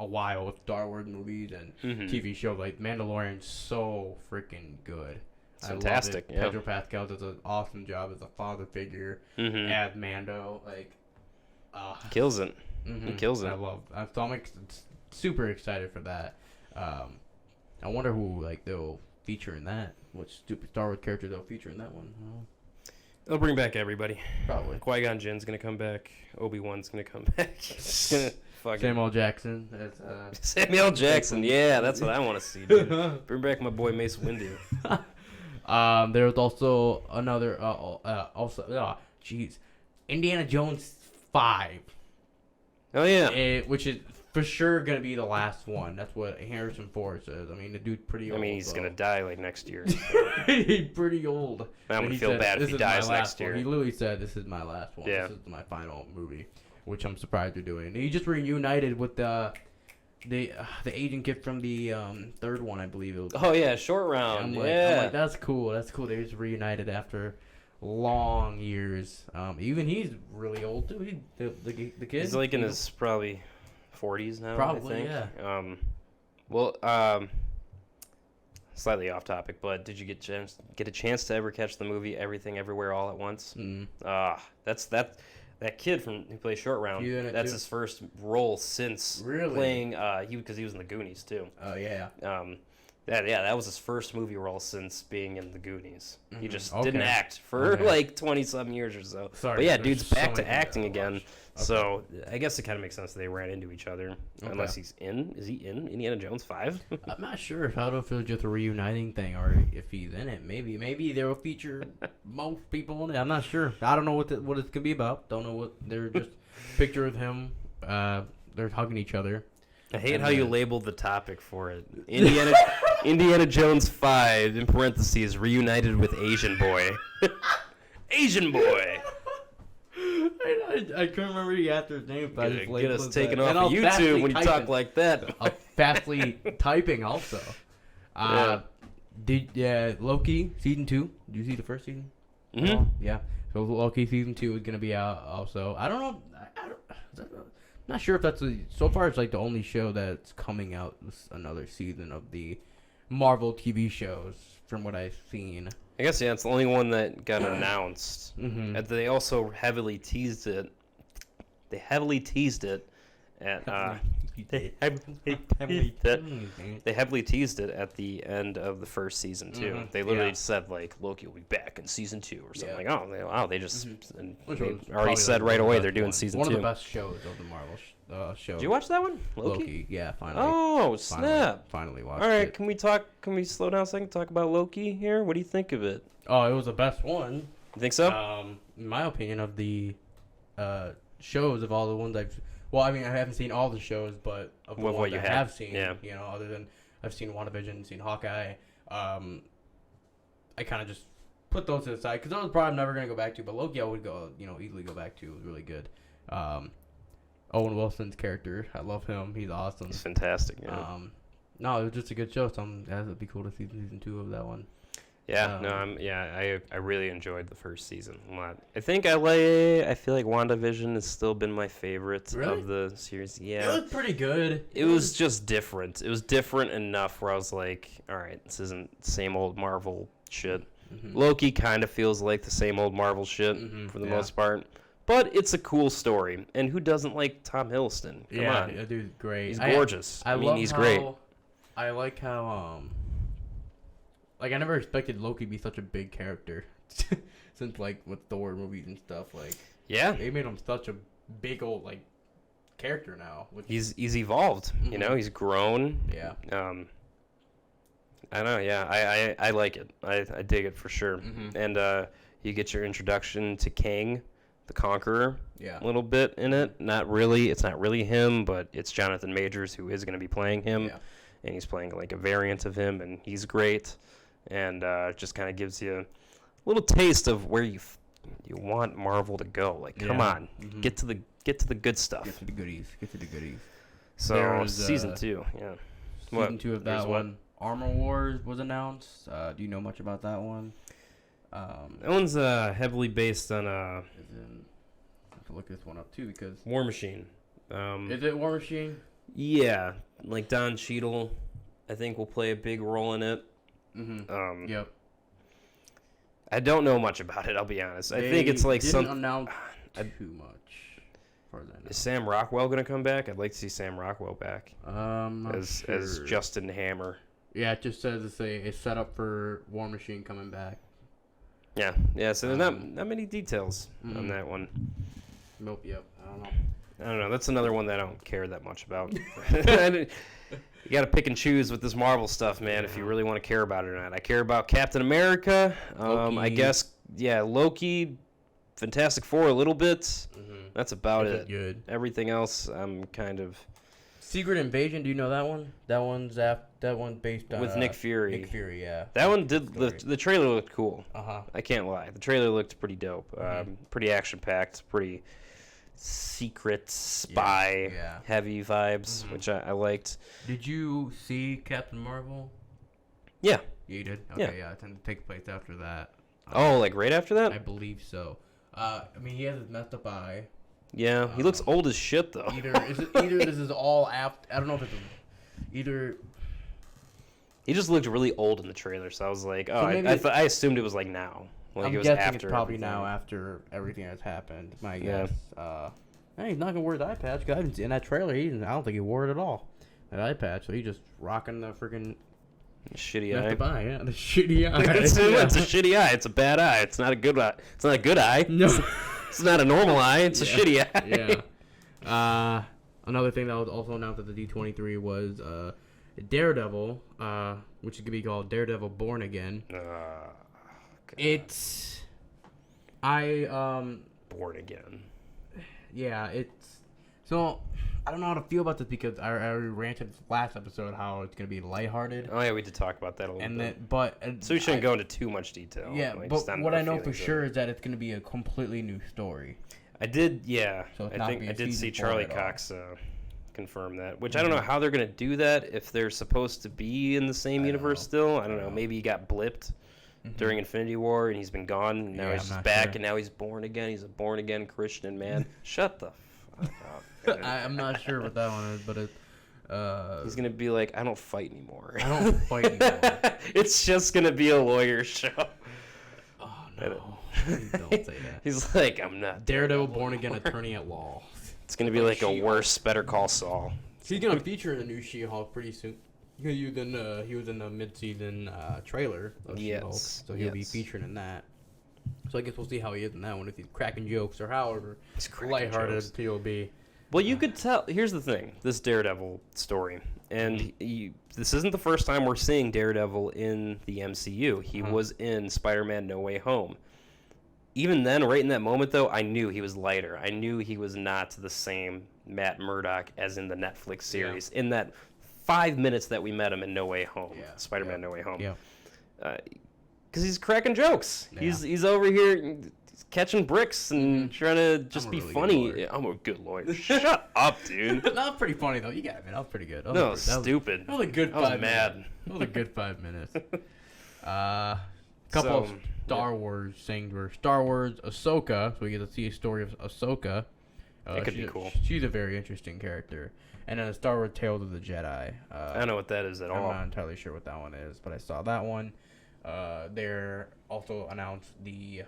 Speaker 3: a while with Star Wars movies and TV shows. Like, Mandalorian's so freaking good.
Speaker 1: It's fantastic.
Speaker 3: Yeah. Pedro Pascal does an awesome job as a father figure as Mando. Like,
Speaker 1: kills it. He kills it.
Speaker 3: I'm super excited for that. I wonder who they'll feature in that. What stupid Star Wars character they'll feature in that one.
Speaker 1: They'll bring back everybody.
Speaker 3: Probably.
Speaker 1: Qui-Gon Jinn's gonna come back. Obi-Wan's gonna come back.
Speaker 3: Samuel Jackson.
Speaker 1: Samuel Jackson. Yeah, that's what I want to see, dude. Bring back my boy Mace Windu.
Speaker 3: There was also another. Indiana Jones 5.
Speaker 1: Oh yeah.
Speaker 3: Which is for sure gonna be the last one. That's what Harrison Ford says. I mean, the dude's pretty old.
Speaker 1: I mean, he's gonna die next year.
Speaker 3: He's pretty old.
Speaker 1: I'm gonna feel bad if he dies next year.
Speaker 3: He literally said, "This is my last one.
Speaker 1: Yeah.
Speaker 3: This is my final movie," which I'm surprised they're doing. He just reunited with the Asian kid from the third one, I believe it was.
Speaker 1: Oh yeah, Short Round.
Speaker 3: I'm like, that's cool. That's cool. They just reunited after long years. Even he's really old too. The kid.
Speaker 1: He's like in his probably 40s now.
Speaker 3: Probably,
Speaker 1: I think. Yeah. Slightly off topic, but did you get a chance to ever catch the movie Everything Everywhere All at Once? That's that kid who plays Short Round. That's his first role since playing. Because he was in the Goonies too.
Speaker 3: Oh yeah.
Speaker 1: That was his first movie role since being in the Goonies. He just didn't act for like 20-some years or so.
Speaker 3: Sorry,
Speaker 1: but yeah, dude's back to acting again. Okay. So I guess it kind of makes sense that they ran into each other. Okay. Unless is he in Indiana Jones 5?
Speaker 3: I'm not sure. I don't know if it was just a reuniting thing or if he's in it. Maybe they will feature most people in it. I'm not sure. I don't know what it's going to be about. Don't know what they're just picture of him. They're hugging each other.
Speaker 1: I hate how you labeled the topic for it. Indiana Jones 5, in parentheses, reunited with Asian boy. Asian boy.
Speaker 3: I couldn't remember the actor's name. But
Speaker 1: get us taken off of YouTube when you talk like that.
Speaker 3: Fastly typing also. Loki season 2? Did you see the first season?
Speaker 1: Mm-hmm.
Speaker 3: Yeah. So Loki season 2 is gonna be out also. I don't know. I'm not sure if that's so far it's like the only show that's coming out with another season of the Marvel TV shows from what I've seen.
Speaker 1: I guess it's the only one that got announced.
Speaker 3: Mm-hmm.
Speaker 1: And they also heavily teased it. They heavily teased it at they heavily teased it at the end of the first season too. Mm-hmm. They literally said like Loki will be back in season 2 or something.
Speaker 3: Yeah.
Speaker 1: Like, wow, they just they already said right away they're doing season 2.
Speaker 3: One of the best shows of the Marvel show.
Speaker 1: Did you watch that one? Loki?
Speaker 3: Yeah, finally.
Speaker 1: Oh, snap.
Speaker 3: Finally watched
Speaker 1: it. All right,
Speaker 3: it.
Speaker 1: Can we slow down a second, talk about Loki here? What do you think of it?
Speaker 3: Oh, it was the best one.
Speaker 1: You think so?
Speaker 3: In my opinion, of the shows of all the ones I haven't seen all the shows, but of the ones I have seen, other than I've seen WandaVision, seen Hawkeye, I kind of just put those to the side because those probably I'm never gonna go back to. But Loki, I would easily go back to. It was really good. Owen Wilson's character, I love him. He's awesome.
Speaker 1: He's fantastic. Yeah.
Speaker 3: No, it was just a good show. So it'd be cool to see season 2 of that one.
Speaker 2: Yeah, I really enjoyed the first season a lot. I feel like WandaVision has still been my favorite of the series. Yeah.
Speaker 3: It was pretty good.
Speaker 2: It was just different. It was different enough where I was like, all right, this isn't the same old Marvel shit. Mm-hmm. Loki kind of feels like the same old Marvel shit for the most part. But it's a cool story. And who doesn't like Tom Hiddleston? Come on.
Speaker 3: Yeah, dude's great.
Speaker 2: He's gorgeous. I mean, he's great.
Speaker 3: I like how, like, I never expected Loki to be such a big character. Since, like, with Thor movies and stuff. Like,
Speaker 2: yeah.
Speaker 3: They made him such a big old, like, character now.
Speaker 2: He's evolved. Mm-hmm. You know, he's grown.
Speaker 3: Yeah.
Speaker 2: I don't know, yeah. I like it. I dig it for sure. Mm-hmm. And you get your introduction to Kang, the Conqueror, a little bit in it. Not really. It's not really him, but it's Jonathan Majors who is going to be playing him. Yeah. And he's playing like a variant of him, and he's great. And just kind of gives you a little taste of where you want Marvel to go. Like, come on, get to the good stuff.
Speaker 3: Get to the goodies.
Speaker 2: So season 2, yeah.
Speaker 3: Season 2 of that one. Armor Wars was announced. Do you know much about that one?
Speaker 2: That one's heavily based on
Speaker 3: I have to look this one up too because
Speaker 2: War Machine.
Speaker 3: Is it War Machine?
Speaker 2: Yeah, like Don Cheadle, I think will play a big role in it. Mm-hmm.
Speaker 3: Yep.
Speaker 2: I don't know much about it. I'll be honest. I think it's like
Speaker 3: didn't announce too much.
Speaker 2: Is Sam Rockwell gonna come back? I'd like to see Sam Rockwell back. As Justin Hammer.
Speaker 3: Yeah, it just says it's set up for War Machine coming back.
Speaker 2: Yeah. So there's not many details on that one.
Speaker 3: Nope. Yep.
Speaker 2: I don't know. That's another one that I don't care that much about. You got to pick and choose with this Marvel stuff, man, if you really want to care about it or not. I care about Captain America. I guess, Loki, Fantastic Four a little bit. Mm-hmm. That's about it.
Speaker 3: Good.
Speaker 2: Everything else, I'm kind of...
Speaker 3: Secret Invasion, do you know that one? That one's based on...
Speaker 2: With Nick Fury.
Speaker 3: Nick Fury, yeah.
Speaker 2: That one did... The trailer looked cool.
Speaker 3: Uh-huh.
Speaker 2: I can't lie. The trailer looked pretty dope. Pretty action-packed, pretty... secret spy heavy vibes, which I liked.
Speaker 3: Did you see Captain Marvel?
Speaker 2: Yeah.
Speaker 3: You did? Okay, yeah. It tended to take place after that.
Speaker 2: Like right after that?
Speaker 3: I believe so. I mean, he has his messed up eye.
Speaker 2: Yeah, he looks old as shit though.
Speaker 3: Either this is all after. I don't know if it's either.
Speaker 2: He just looked really old in the trailer, so I was like, I assumed it was like now. Like
Speaker 3: I'm
Speaker 2: it was
Speaker 3: guessing
Speaker 2: after
Speaker 3: it's probably
Speaker 2: everything.
Speaker 3: now after everything that's happened. My guess. He's not gonna wear the eye patch. Cause in that trailer, I don't think he wore it at all. That eye patch, so he's just rocking the freaking
Speaker 2: shitty eye.
Speaker 3: The shitty eye.
Speaker 2: It's a shitty eye. It's a bad eye. It's not a good eye. It's not a good eye.
Speaker 3: No,
Speaker 2: it's not a normal eye. It's a shitty eye.
Speaker 3: Yeah. Another thing that was also announced at the D23 was Daredevil, which is gonna be called Daredevil Born Again.
Speaker 2: Born Again.
Speaker 3: Yeah, it's so I don't know how to feel about this because I ranted last episode how it's gonna be lighthearted.
Speaker 2: Oh yeah, we did talk about that a little bit. So we shouldn't go into too much detail.
Speaker 3: Yeah, but what I know for sure is that it's gonna be a completely new story.
Speaker 2: I did see Charlie Cox confirm that, which I don't know how they're gonna do that if they're supposed to be in the same universe still. I don't know. Maybe he got blipped during Infinity War and he's been gone and now he's just back and now he's born again. He's a born again Christian man. Shut the fuck up.
Speaker 3: I'm not sure what that one is, but
Speaker 2: he's gonna be like, I don't fight anymore.
Speaker 3: I don't fight anymore.
Speaker 2: It's just gonna be a lawyer show.
Speaker 3: Oh no. Please don't say that.
Speaker 2: He's like, I'm not
Speaker 3: Daredevil Born Again Attorney at Law.
Speaker 2: It's gonna be like a worse Better Call Saul.
Speaker 3: He's gonna feature in the new She-Hulk pretty soon. He was in the mid-season trailer of She-Hulk, so he'll be featured in that. So I guess we'll see how he is in that one, if he's cracking jokes or however lighthearted he'll be.
Speaker 2: Well, you could tell. Here's the thing: this Daredevil story, and this isn't the first time we're seeing Daredevil in the MCU. He was in Spider-Man: No Way Home. Even then, right in that moment, though, I knew he was lighter. I knew he was not the same Matt Murdock as in the Netflix series. In that 5 minutes that we met him in No Way Home, Spider-Man: No Way Home.
Speaker 3: Yeah.
Speaker 2: Because he's cracking jokes. Yeah. He's over here catching bricks and trying to just be funny. I'm a good lawyer. Shut up, dude.
Speaker 3: That was pretty funny though. You got it, man. That was pretty good.
Speaker 2: Stupid.
Speaker 3: That was a good 5 minutes.
Speaker 2: I was mad.
Speaker 3: That was a good 5 minutes. couple of Star Wars things were Star Wars Ahsoka, so we get to see a story of Ahsoka.
Speaker 2: That could be cool.
Speaker 3: She's a very interesting character. And then a Star Wars Tales of the Jedi.
Speaker 2: I don't know what that is at all.
Speaker 3: I'm not entirely sure what that one is, but I saw that one. They're also announced the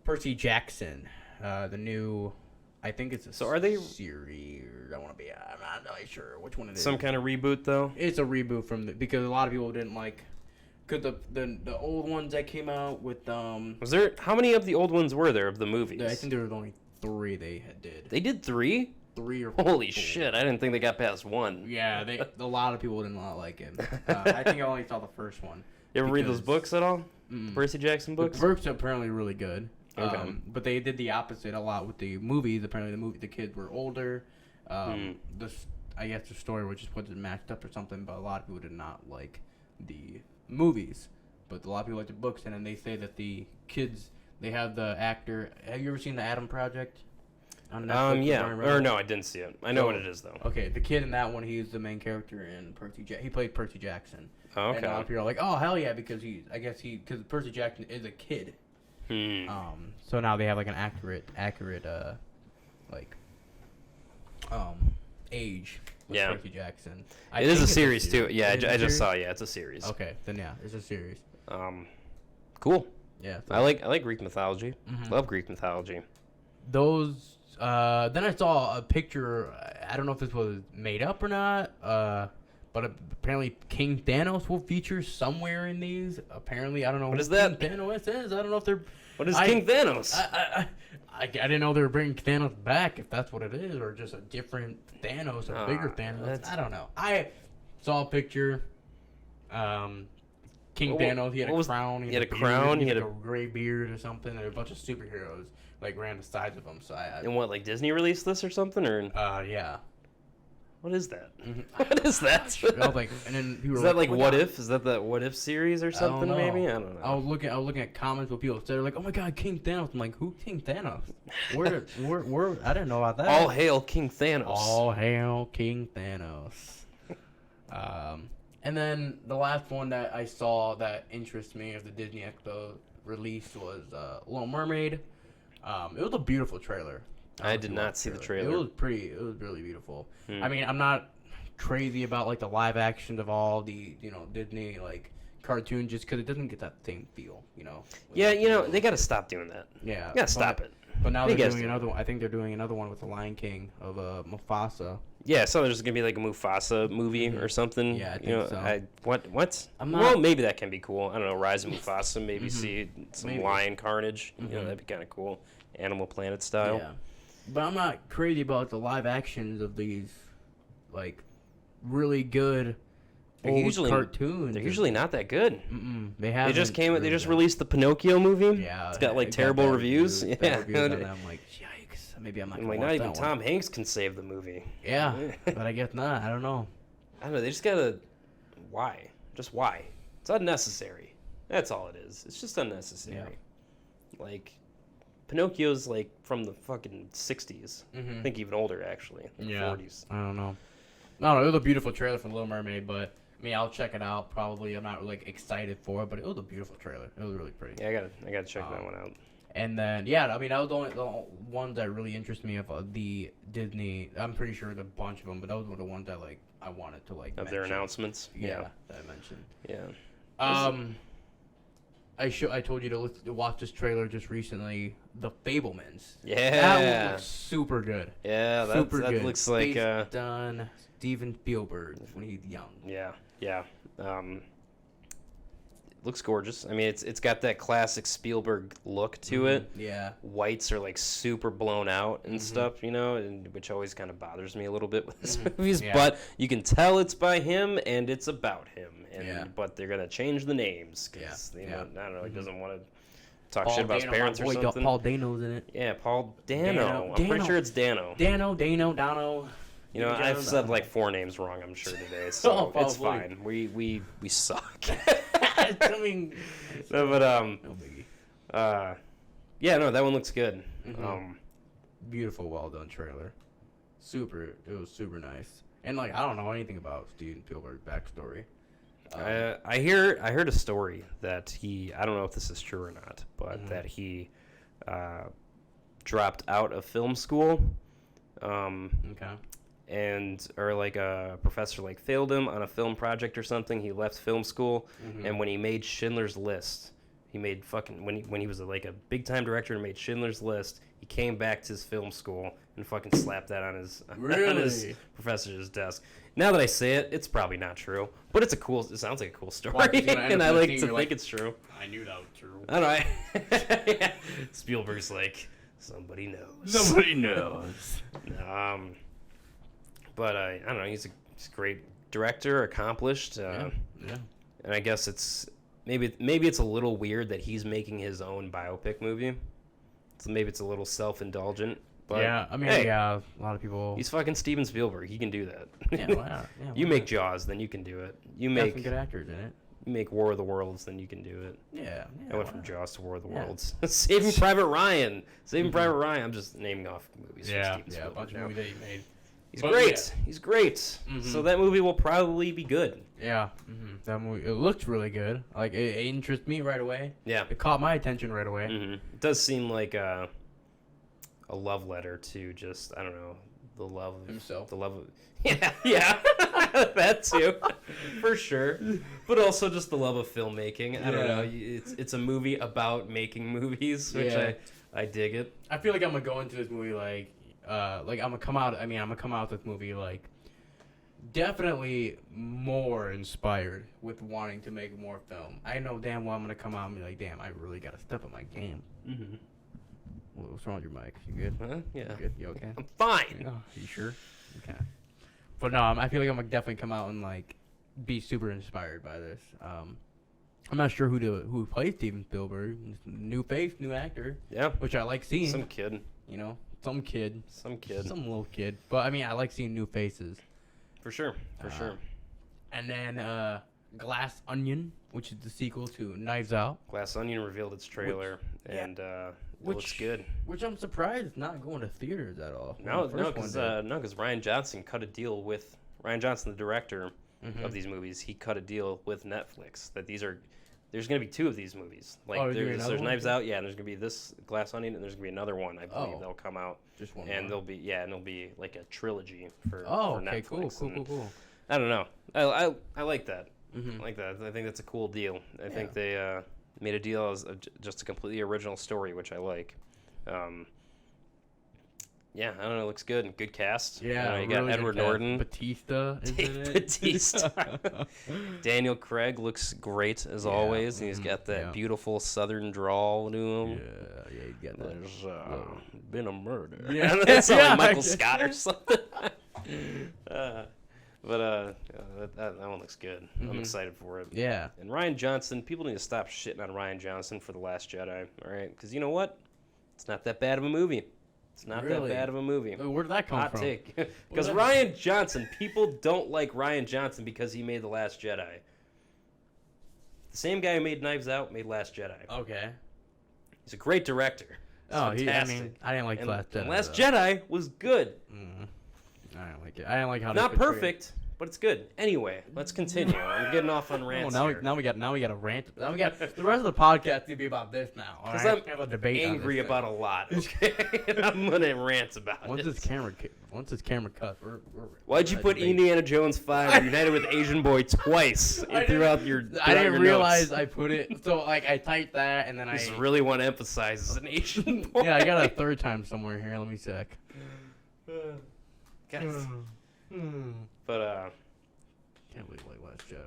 Speaker 3: Percy Jackson, the new. I think it's a series. I want to be. I'm not really sure which one it is.
Speaker 2: Some kind of reboot, though.
Speaker 3: It's a reboot because a lot of people didn't like. Because the old ones that came out with
Speaker 2: Was there how many of the old ones were there of the movies?
Speaker 3: I think there was only 3 they did.
Speaker 2: They did 3?
Speaker 3: 3 or 4.
Speaker 2: Holy shit! I didn't think they got past 1.
Speaker 3: Yeah, a lot of people did not like him. I think I only saw the first one.
Speaker 2: You ever read those books at all? Percy Jackson books?
Speaker 3: The books are apparently really good.
Speaker 2: Okay.
Speaker 3: But they did the opposite a lot with the movies. Apparently, the kids were older. I guess the story was just wasn't matched up or something. But a lot of people did not like the movies. But a lot of people like the books. And then they say that the kids, they have the actor. Have you ever seen the Adam Project? On Netflix,
Speaker 2: yeah. Or no, I didn't see it. I know what it is though.
Speaker 3: Okay, the kid in that one, he's the main character in Percy Jackson. He played Percy Jackson.
Speaker 2: Oh, okay.
Speaker 3: And a lot of people are like, "Oh, hell yeah," because because Percy Jackson is a kid. So now they have like an accurate age with Percy Jackson.
Speaker 2: It is a series too. Yeah, I just saw. Yeah, it's a series.
Speaker 3: Okay, then yeah, it's a series.
Speaker 2: Cool.
Speaker 3: Yeah,
Speaker 2: I like Greek mythology. Love Greek mythology.
Speaker 3: Those. Then I saw a picture. I don't know if this was made up or not. But apparently King Thanos will feature somewhere in these. Apparently, I don't know
Speaker 2: what is that.
Speaker 3: King Thanos is. I don't know if they're.
Speaker 2: What is King Thanos?
Speaker 3: I didn't know they were bringing Thanos back. If that's what it is, or just a different Thanos, a bigger Thanos. I don't know. I saw a picture. King Thanos. He had a crown.
Speaker 2: He had a crown.
Speaker 3: He had a gray beard or something. There were a bunch of superheroes like ran the sides of him. So
Speaker 2: and what, like Disney released this or something, or?
Speaker 3: Yeah.
Speaker 2: What is that? What is that?
Speaker 3: Like, and then
Speaker 2: is that like What If? Is that the What If series or something? Maybe I don't know.
Speaker 3: I was looking at comments where people said like, "Oh my God, King Thanos!" I'm like, "Who King Thanos? Where? I didn't know about that."
Speaker 2: All hail King Thanos!
Speaker 3: All hail King Thanos! And then the last one that I saw that interests me of the Disney Expo release was Little Mermaid. It was a beautiful trailer.
Speaker 2: I did not see the trailer.
Speaker 3: It was pretty. It was really beautiful. I mean, I'm not crazy about like the live action of all the Disney like cartoon just because it doesn't get that same feel.
Speaker 2: Yeah, they got to stop doing that.
Speaker 3: Yeah,
Speaker 2: got to stop it.
Speaker 3: But now they're doing another one. I think they're doing another one with the Lion King of Mufasa.
Speaker 2: Yeah, so there's gonna be like a Mufasa movie or something.
Speaker 3: Yeah, I think so.
Speaker 2: What? Well, maybe that can be cool. I don't know. Rise of Mufasa. Maybe see some lion carnage. That'd be kind of cool. Animal Planet style.
Speaker 3: Yeah, but I'm not crazy about the live actions of these, like, really good old cartoons.
Speaker 2: They're usually not that good.
Speaker 3: They have.
Speaker 2: They just released the Pinocchio movie.
Speaker 3: Yeah,
Speaker 2: it's got like terrible reviews. Yeah,
Speaker 3: I'm like, yikes. Maybe I'm not.
Speaker 2: I'm like, not even Tom Hanks can save the movie.
Speaker 3: Yeah, but I guess not. I don't know.
Speaker 2: I don't know. They just gotta. Why? Just why? It's unnecessary. That's all it is. It's just unnecessary. Yeah. Like, Pinocchio's like from the fucking 60s. I think even older actually. The 40s.
Speaker 3: I don't know. No, it was a beautiful trailer for Little Mermaid, but I mean, I'll check it out. Probably, I'm not like excited for it, but it was a beautiful trailer. It was really pretty.
Speaker 2: Yeah, I gotta check that one out.
Speaker 3: And then, I mean, that was the ones that really interest me of the Disney. I'm pretty sure there's a bunch of them, but those were the ones that like I wanted to like.
Speaker 2: Of their announcements.
Speaker 3: Yeah, that I mentioned.
Speaker 2: Yeah.
Speaker 3: I told you to watch this trailer just recently, The Fabelmans.
Speaker 2: Yeah.
Speaker 3: That one looks super good.
Speaker 2: Yeah, that looks like
Speaker 3: done Steven Spielberg when he's young.
Speaker 2: Yeah. Looks gorgeous. I mean, it's got that classic Spielberg look to it.
Speaker 3: Yeah.
Speaker 2: Whites are like super blown out and stuff, and which always kind of bothers me a little bit with his movies. Yeah. But you can tell it's by him and it's about him. But they're gonna change the names because I don't know. He doesn't want to talk shit about his parents or something.
Speaker 3: Paul Dano's in it.
Speaker 2: Yeah, Paul Dano. I'm pretty sure it's Dano.
Speaker 3: Dano.
Speaker 2: I've said like 4 names wrong, I'm sure today, so it's fine. We suck.
Speaker 3: I mean,
Speaker 2: no, but that one looks good.
Speaker 3: Beautiful, well done trailer. It was super nice. And like, I don't know anything about Steven Spielberg's backstory.
Speaker 2: I heard a story that I don't know if this is true or not, but that he dropped out of film school. Or like a professor like failed him on a film project or something. He left film school, and when he made Schindler's List, he made when he was like a big time director and made Schindler's List, he came back to his film school and fucking slapped that on his professor's desk. Now that I say it, it's probably not true, but it sounds like a cool story, and I like to think it's true.
Speaker 3: I knew that was true.
Speaker 2: I don't know. Yeah. Spielberg's like, somebody knows.
Speaker 3: Somebody knows.
Speaker 2: But I don't know. He's a great director, accomplished.
Speaker 3: Yeah.
Speaker 2: And I guess it's maybe it's a little weird that he's making his own biopic movie. So maybe it's a little self-indulgent. But
Speaker 3: yeah, I mean, a lot of people.
Speaker 2: He's fucking Steven Spielberg. He can do that.
Speaker 3: Yeah, why not? Yeah,
Speaker 2: you make Jaws, then you can do it. You make
Speaker 3: some good actors in it.
Speaker 2: You make War of the Worlds, then you can do it.
Speaker 3: Yeah.
Speaker 2: I went from Jaws to War of the Worlds. Saving Private Ryan. Private Ryan. I'm just naming off movies.
Speaker 3: Yeah,
Speaker 2: from Steven Spielberg
Speaker 3: a bunch of movies that he made.
Speaker 2: He's great. Yeah. He's great. So that movie will probably be good.
Speaker 3: Yeah. That movie, it looks really good. Like, it interests me right away.
Speaker 2: Yeah.
Speaker 3: It caught my attention right away.
Speaker 2: It does seem like a love letter to just, I don't know, the love of
Speaker 3: himself.
Speaker 2: The love of yeah. That too. For sure. But also just the love of filmmaking. I don't know. It's a movie about making movies, which I dig it.
Speaker 3: I feel like I'm gonna go into this movie like I'm gonna come out with this movie like definitely more inspired with wanting to make more film. I know damn well I'm gonna come out and be like, damn, I really gotta step up my game. What's wrong with your mic? You good?
Speaker 2: Yeah.
Speaker 3: You good? You okay?
Speaker 2: I'm fine.
Speaker 3: Oh, you sure? Okay. But no, I feel like I'm gonna definitely come out and like be super inspired by this. I'm not sure who plays Steven Spielberg. New face, new actor.
Speaker 2: Yeah.
Speaker 3: Which I like seeing.
Speaker 2: Some kid.
Speaker 3: You know, some kid.
Speaker 2: Some
Speaker 3: little kid. But I mean, I like seeing new faces.
Speaker 2: For sure.
Speaker 3: And then Glass Onion, which is the sequel to Knives Out.
Speaker 2: Glass Onion revealed its trailer, it looks good.
Speaker 3: Which I'm surprised it's not going to theaters at all.
Speaker 2: No, because Ryan Johnson cut a deal with Ryan Johnson, the director of these movies. He cut a deal with Netflix that there's going to be 2 of these movies. Like there's Knives Out, and there's going to be this Glass Onion, and there's going to be another one. I believe they'll come out.
Speaker 3: Just one.
Speaker 2: And there'll be like a trilogy for
Speaker 3: okay,
Speaker 2: Netflix.
Speaker 3: Cool.
Speaker 2: I don't know. I like that. I like that. I think that's a cool deal. I think they made a deal as just a completely original story, which I like. I don't know. It looks good. Good cast.
Speaker 3: Yeah,
Speaker 2: you got
Speaker 3: really
Speaker 2: Edward Norton.
Speaker 3: Batista is in it.
Speaker 2: Batista. Daniel Craig looks great as always. And he's got that beautiful southern drawl to him.
Speaker 3: Yeah, he's got that.
Speaker 2: There's been a murder.
Speaker 3: Yeah,
Speaker 2: that's like Michael Scott or something. That one looks good. I'm excited for it.
Speaker 3: Yeah.
Speaker 2: And Ryan Johnson, people need to stop shitting on Ryan Johnson for The Last Jedi, all right? Because you know what? It's not that bad of a movie. It's not that bad of a movie.
Speaker 3: Where did that come from?
Speaker 2: Hot take. Because Ryan Johnson, people don't like Ryan Johnson because he made The Last Jedi. The same guy who made Knives Out made Last Jedi.
Speaker 3: Okay.
Speaker 2: He's a great director.
Speaker 3: I didn't like The Last Jedi.
Speaker 2: The Last Jedi was good.
Speaker 3: I don't like it. I don't like how
Speaker 2: not perfect, but it's good. Anyway, let's continue. I'm getting off on rants.
Speaker 3: Now we got a rant. Now we got the rest of the podcast to be about this now.
Speaker 2: Because I'm
Speaker 3: have a debate
Speaker 2: angry about a lot. Okay, and I'm gonna rant about
Speaker 3: once
Speaker 2: it.
Speaker 3: Once this camera cut,
Speaker 2: why'd you put Indiana Jones 5 United with Asian Boy twice throughout your?
Speaker 3: I didn't realize I put it. So like I typed that and then I
Speaker 2: just really want to emphasize it's an Asian boy.
Speaker 3: Yeah, I got a third time somewhere here. Let me check.
Speaker 2: Guys. But
Speaker 3: can't believe like Last Jedi.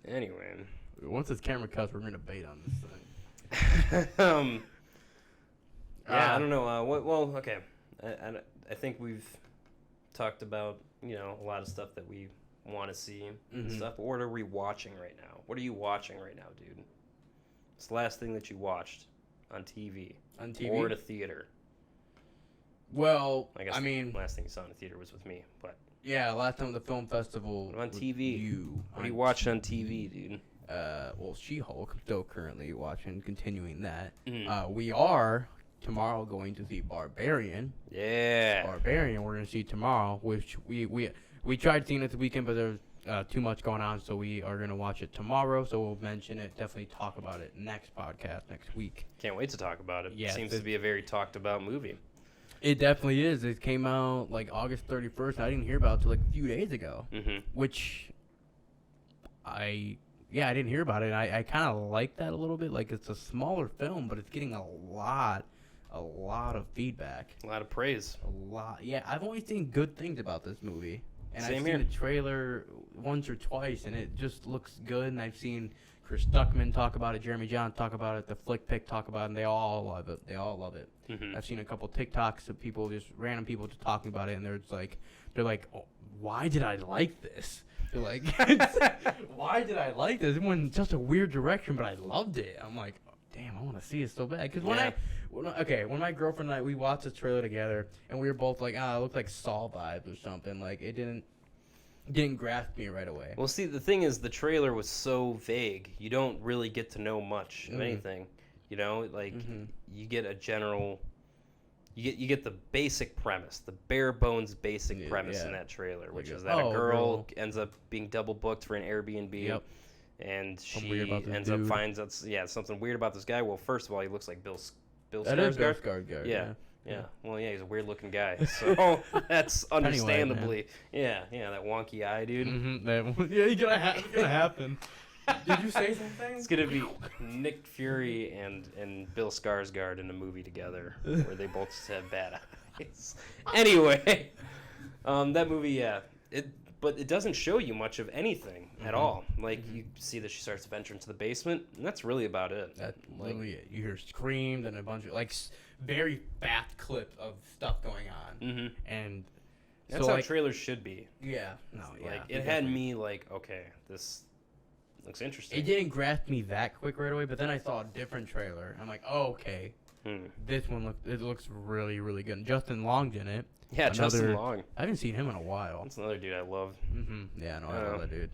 Speaker 2: Anyway.
Speaker 3: Once this camera cuts, we're gonna debate on this thing.
Speaker 2: I don't know. Well, okay. I think we've talked about a lot of stuff that we want to see and stuff. But what are we watching right now? What are you watching right now, dude? What's the last thing that you watched on TV?
Speaker 3: On TV
Speaker 2: or at a theater?
Speaker 3: Well,
Speaker 2: I guess the last thing you saw in the theater was with me, but
Speaker 3: yeah, last time at the film festival
Speaker 2: on TV. What are you watching on TV, dude?
Speaker 3: Well, She-Hulk. I'm still currently watching, continuing that. We are tomorrow going to see Barbarian.
Speaker 2: Yeah,
Speaker 3: Barbarian. We're gonna see tomorrow, which we tried seeing it this weekend, but there's too much going on, so we are gonna watch it tomorrow. So we'll mention it. Definitely talk about it next podcast next week.
Speaker 2: Can't wait to talk about it.
Speaker 3: Yeah,
Speaker 2: Seems to be a very talked about movie.
Speaker 3: It definitely is. It came out like August 31st. I didn't hear about it till like a few days ago, which I didn't hear about it. I kind of like that a little bit. Like it's a smaller film, but it's getting a lot of feedback.
Speaker 2: A lot of praise.
Speaker 3: A lot. Yeah, I've only seen good things about this movie. And
Speaker 2: Same
Speaker 3: I've
Speaker 2: here.
Speaker 3: seen the trailer once or twice, and it just looks good. And I've seen Chris Stuckman talk about it, Jeremy John talk about it, the Flick Pick talk about it, and they all love it. They all love it. I've seen a couple TikToks of people, just random people, just talking about it, and they're like, oh, why did I like this? They're like, why did I like this? It went in such a weird direction, but I loved it. I'm like, oh, damn, I want to see it so bad. Because when my girlfriend and I, we watched the trailer together, and we were both like, it looked like Saw vibes or something. Like, it didn't grasp me right away.
Speaker 2: Well, see, the thing is, the trailer was so vague. You don't really get to know much of anything. You know, like you get a general, you get the basic premise, the bare bones basic premise in that trailer, which is that a girl ends up being double booked for an Airbnb, and she ends up finds out something weird about this guy. Well, first of all, he looks like Bill Skarsgård. Yeah. Well, yeah, he's a weird looking guy, so that's understandably, that wonky eye dude.
Speaker 3: It's gonna happen. Did you say something?
Speaker 2: It's gonna be Nick Fury and Bill Skarsgård in a movie together where they both just have bad eyes. Anyway, that movie, but it doesn't show you much of anything at all. Like you see that she starts to venture into the basement, and that's really about it.
Speaker 3: That's literally it. You hear screams and a bunch of very fast clips of stuff going on, and
Speaker 2: that's how trailers should be.
Speaker 3: Yeah,
Speaker 2: it had me like, okay, this looks interesting.
Speaker 3: It didn't grasp me that quick right away, but then I saw a different trailer. I'm like, oh, okay, this one looks really, really good. And Justin Long's in it.
Speaker 2: Yeah, Justin Long.
Speaker 3: I haven't seen him in a while.
Speaker 2: That's another dude I love.
Speaker 3: Yeah, no, I love that dude.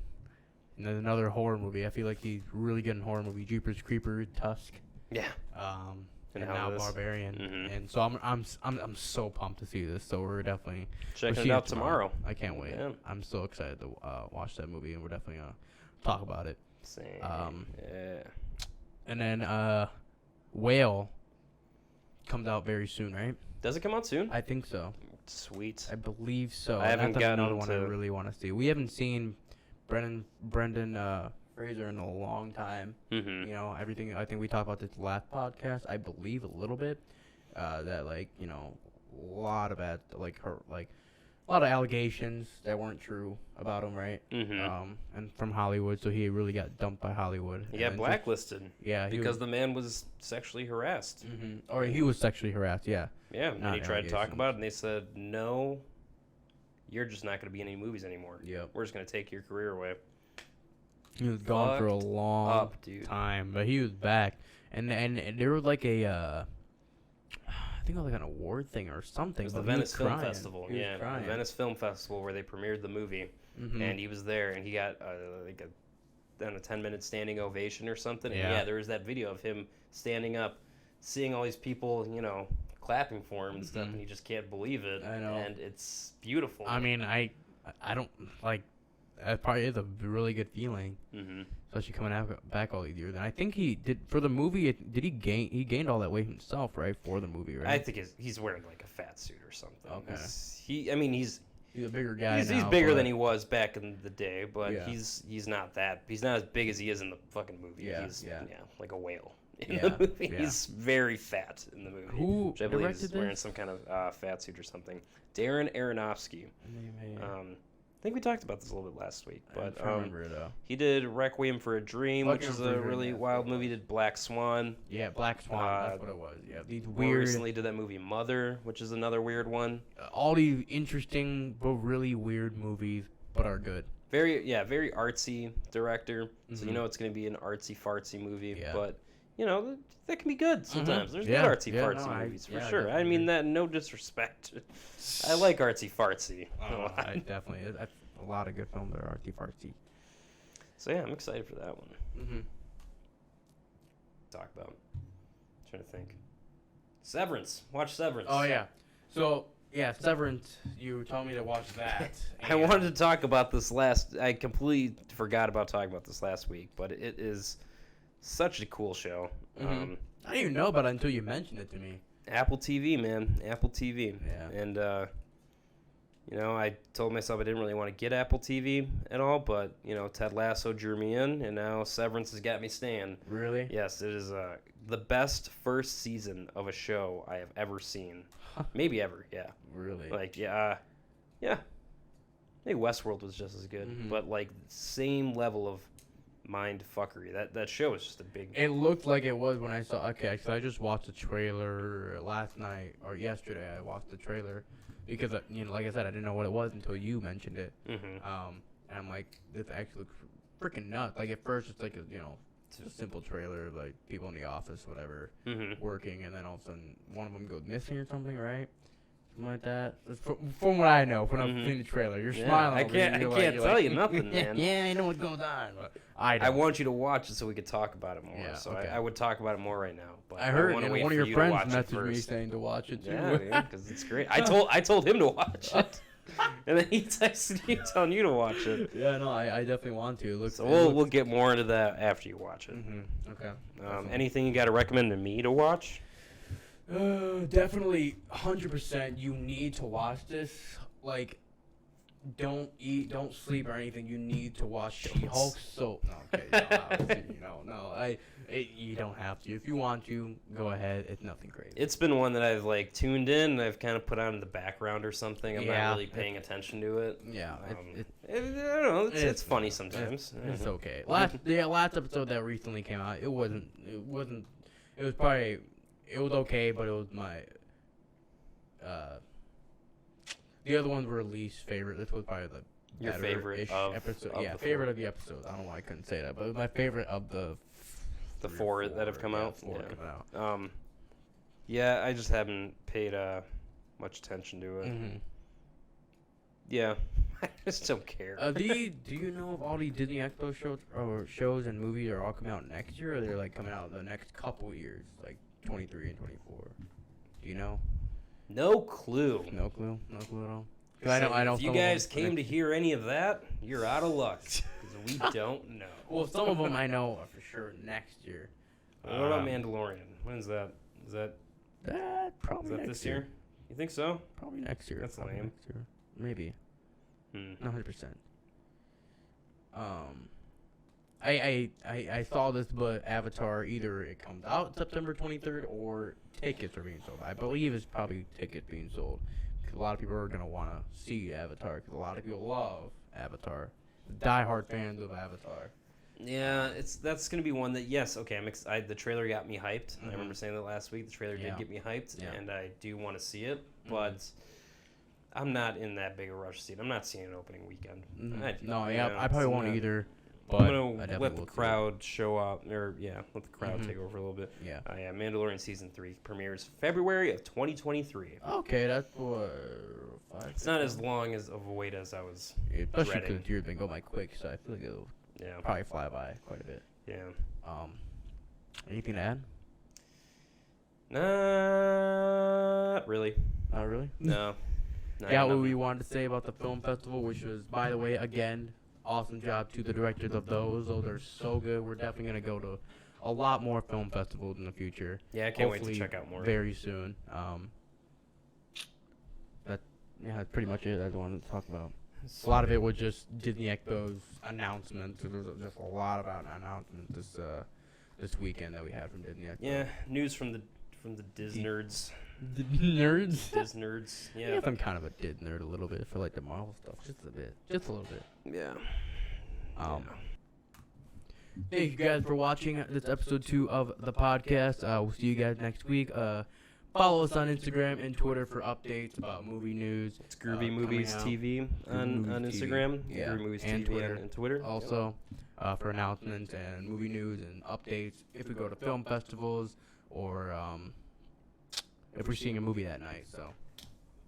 Speaker 3: And then another horror movie. I feel like he's really good in horror movie. Jeepers Creepers, Tusk.
Speaker 2: Yeah.
Speaker 3: And now Barbarian. And so I'm so pumped to see this. So we're definitely
Speaker 2: checking it out tomorrow.
Speaker 3: I can't wait. Yeah. I'm so excited to watch that movie, and we're definitely gonna talk about it.
Speaker 2: Same.
Speaker 3: And then Whale comes out very soon, right?
Speaker 2: Does it come out soon?
Speaker 3: I think so.
Speaker 2: Sweet.
Speaker 3: I believe so.
Speaker 2: I haven't gotten
Speaker 3: another one I really want to see. We haven't seen Brendan Fraser in a long time. You know, everything. I think we talked about this last podcast. I believe a little bit that a lot of a lot of allegations that weren't true about him, right? And from Hollywood, so he really got dumped by Hollywood.
Speaker 2: He got blacklisted. Because the man was sexually harassed.
Speaker 3: Or he was sexually harassed. Yeah.
Speaker 2: Yeah, and he tried to talk about it, and they said, no, you're just not going to be in any movies anymore. We're just going to take your career away.
Speaker 3: He was gone for a long time, but he was back. And there was like I think it was like an award thing or something.
Speaker 2: It was the Venice Film Festival. The Venice Film Festival where they premiered the movie, and he was there, and he got a 10-minute standing ovation or something.
Speaker 3: Yeah.
Speaker 2: And there was that video of him standing up, seeing all these people, clapping for him and stuff, and he just can't believe it.
Speaker 3: I know.
Speaker 2: And it's beautiful.
Speaker 3: I mean, I don't that probably is a really good feeling, especially coming back all these years. And I think he did for the movie. He gained all that weight himself, right, for the movie, right?
Speaker 2: I think he's wearing like a fat suit or something.
Speaker 3: Okay.
Speaker 2: He's
Speaker 3: a bigger guy.
Speaker 2: He's bigger than he was back in the day, but he's not that. He's not as big as he is in the fucking movie. He's like a whale in the movie. He's very fat in the movie.
Speaker 3: Who
Speaker 2: which I believe
Speaker 3: directed
Speaker 2: is wearing some kind of fat suit or something. Darren Aronofsky. I think we talked about this a little bit last week, but
Speaker 3: I remember it, though.
Speaker 2: He did Requiem for a Dream, which is a really wild movie. He did Black Swan.
Speaker 3: Yeah, Black Swan. That's what it was. Yeah, these
Speaker 2: weird. More recently did that movie Mother, which is another weird one.
Speaker 3: All these interesting but really weird movies, but are good.
Speaker 2: Very artsy director. So it's going to be an artsy fartsy movie, but that can be good sometimes. There's good artsy fartsy movies for sure. I mean that no disrespect. I like artsy fartsy.
Speaker 3: I definitely. A lot of good films that are artsy fartsy.
Speaker 2: So yeah, I'm excited for that one. Talk about. I'm trying to think. Severance. Watch Severance.
Speaker 3: Oh yeah. So Yeah, Severance. You told me to watch that.
Speaker 2: I wanted to talk about this I completely forgot about talking about this last week, but it is such a cool show.
Speaker 3: Mm-hmm. I didn't even know about it until you mentioned it to me.
Speaker 2: Apple TV, man. Apple TV.
Speaker 3: Yeah.
Speaker 2: And, I told myself I didn't really want to get Apple TV at all, but, Ted Lasso drew me in, and now Severance has got me staying.
Speaker 3: Really?
Speaker 2: Yes, it is the best first season of a show I have ever seen. Maybe ever, yeah.
Speaker 3: Really?
Speaker 2: Yeah. I think Westworld was just as good, but, same level of mind fuckery. That show is just a big...
Speaker 3: It looked like it was when I saw... Okay, so I just watched the trailer last night, or yesterday I watched the trailer, because, like I said, I didn't know what it was until you mentioned it. And I'm like, this actually looks freaking nuts. Like, at first, it's like it's a simple trailer, like people in the office, whatever, working, and then all of a sudden, one of them goes missing or something, right? Something like that. From what I know, when I've seen the trailer, you're smiling.
Speaker 2: I can't tell you nothing, man.
Speaker 3: Yeah, I know what's going on. But
Speaker 2: I want you to watch it so we could talk about it more.
Speaker 3: Yeah,
Speaker 2: so
Speaker 3: okay.
Speaker 2: I would talk about it more right now. But
Speaker 3: I heard
Speaker 2: one of
Speaker 3: your friends messaged me saying to watch it too.
Speaker 2: Yeah, because it's great. I told him to watch it, and then he texted me telling you to watch it.
Speaker 3: Yeah, no, I definitely want to.
Speaker 2: We'll get more into that after you watch it.
Speaker 3: Okay.
Speaker 2: Anything you got to recommend to me to watch?
Speaker 3: Definitely 100%. You need to watch this. Like, don't eat, don't sleep or anything. You need to watch She-Hulk. So you don't have to. If you want to, go ahead. It's nothing crazy.
Speaker 2: It's been one that I've tuned in and I've kind of put on in the background or something. I'm not really paying attention to it.
Speaker 3: Yeah,
Speaker 2: I don't know. It's funny sometimes.
Speaker 3: It's okay. Last episode that recently came out, it was okay, but it was my the other ones were least favorite. This was probably
Speaker 2: your favorite
Speaker 3: episode. Favorite of the episode. I don't know why I couldn't say that, but it was my favorite of the
Speaker 2: four that have come out.
Speaker 3: Coming out.
Speaker 2: Yeah, I just haven't paid much attention to it. Yeah, I just don't care.
Speaker 3: Do you know if all these Disney Expo shows and movies are all coming out next year, or they're like coming out the next couple years, like 23 and 24? Do you know?
Speaker 2: No clue.
Speaker 3: No clue at all.
Speaker 2: If you guys came to hear any of that, you're out of luck, because we don't know.
Speaker 3: Well, some of them I know are for sure next year.
Speaker 2: What about Mandalorian? When's that? Is that
Speaker 3: probably next
Speaker 2: this year? You think so?
Speaker 3: Probably next year.
Speaker 2: That's lame.
Speaker 3: Next year. Maybe. 100%. I saw this, but Avatar, either it comes out September 23rd or tickets are being sold. I believe it's probably tickets being sold, because a lot of people are going to want to see Avatar, because a lot of people love Avatar. Die-hard fans of Avatar.
Speaker 2: Yeah, that's going to be one that, yes, okay, the trailer got me hyped. I remember saying that last week. The trailer did get me hyped, and I do want to see it, but I'm not in that big a rush to see it. I'm not seeing an opening weekend.
Speaker 3: I probably won't either. But
Speaker 2: I'm going to let the crowd show up, let the crowd take over a little bit.
Speaker 3: Yeah.
Speaker 2: Mandalorian Season 3 premieres February of 2023.
Speaker 3: Okay, that's what...
Speaker 2: It's not as long of a wait as I was
Speaker 3: especially because the year's been going by quick, so I feel like it'll probably fly by quite a bit.
Speaker 2: Yeah.
Speaker 3: Anything to add?
Speaker 2: Not really.
Speaker 3: Not really?
Speaker 2: No.
Speaker 3: What we wanted to say about the film festival, which was, by the way, again... Awesome job to the directors of those. Those are so good. We're definitely going to go to a lot more film festivals in the future.
Speaker 2: Yeah, I can't wait to check out more.
Speaker 3: Very soon. That's pretty much it I wanted to talk about. A lot of it was just Disney Expo's announcements. There was just a lot about announcements this weekend that we had from Disney Expo.
Speaker 2: Yeah, news from the Disnerds.
Speaker 3: The nerds?
Speaker 2: Disnerds, yeah.
Speaker 3: Yeah, I'm kind of a Dis nerd a little bit for like the Marvel stuff, just a little bit.
Speaker 2: Yeah.
Speaker 3: Thank you guys for watching this episode 2 of the podcast. We'll see you guys next week. Follow us on Instagram and Twitter for updates about movie news.
Speaker 2: It's GroovyMovies TV on Instagram.
Speaker 3: Yeah,
Speaker 2: GroovyMovies
Speaker 3: and
Speaker 2: TV and Twitter.
Speaker 3: Also, for announcements and movie news and updates if we go to film festivals or if we're seeing a movie that night. So,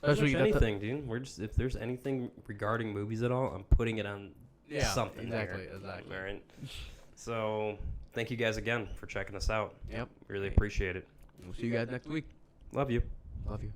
Speaker 2: especially anything, dude. If there's anything regarding movies at all, I'm putting it on something.
Speaker 3: Exactly.
Speaker 2: All right. So, thank you guys again for checking us out.
Speaker 3: Yep.
Speaker 2: Really appreciate it.
Speaker 3: We'll see you guys next week.
Speaker 2: Love you.
Speaker 3: Love you.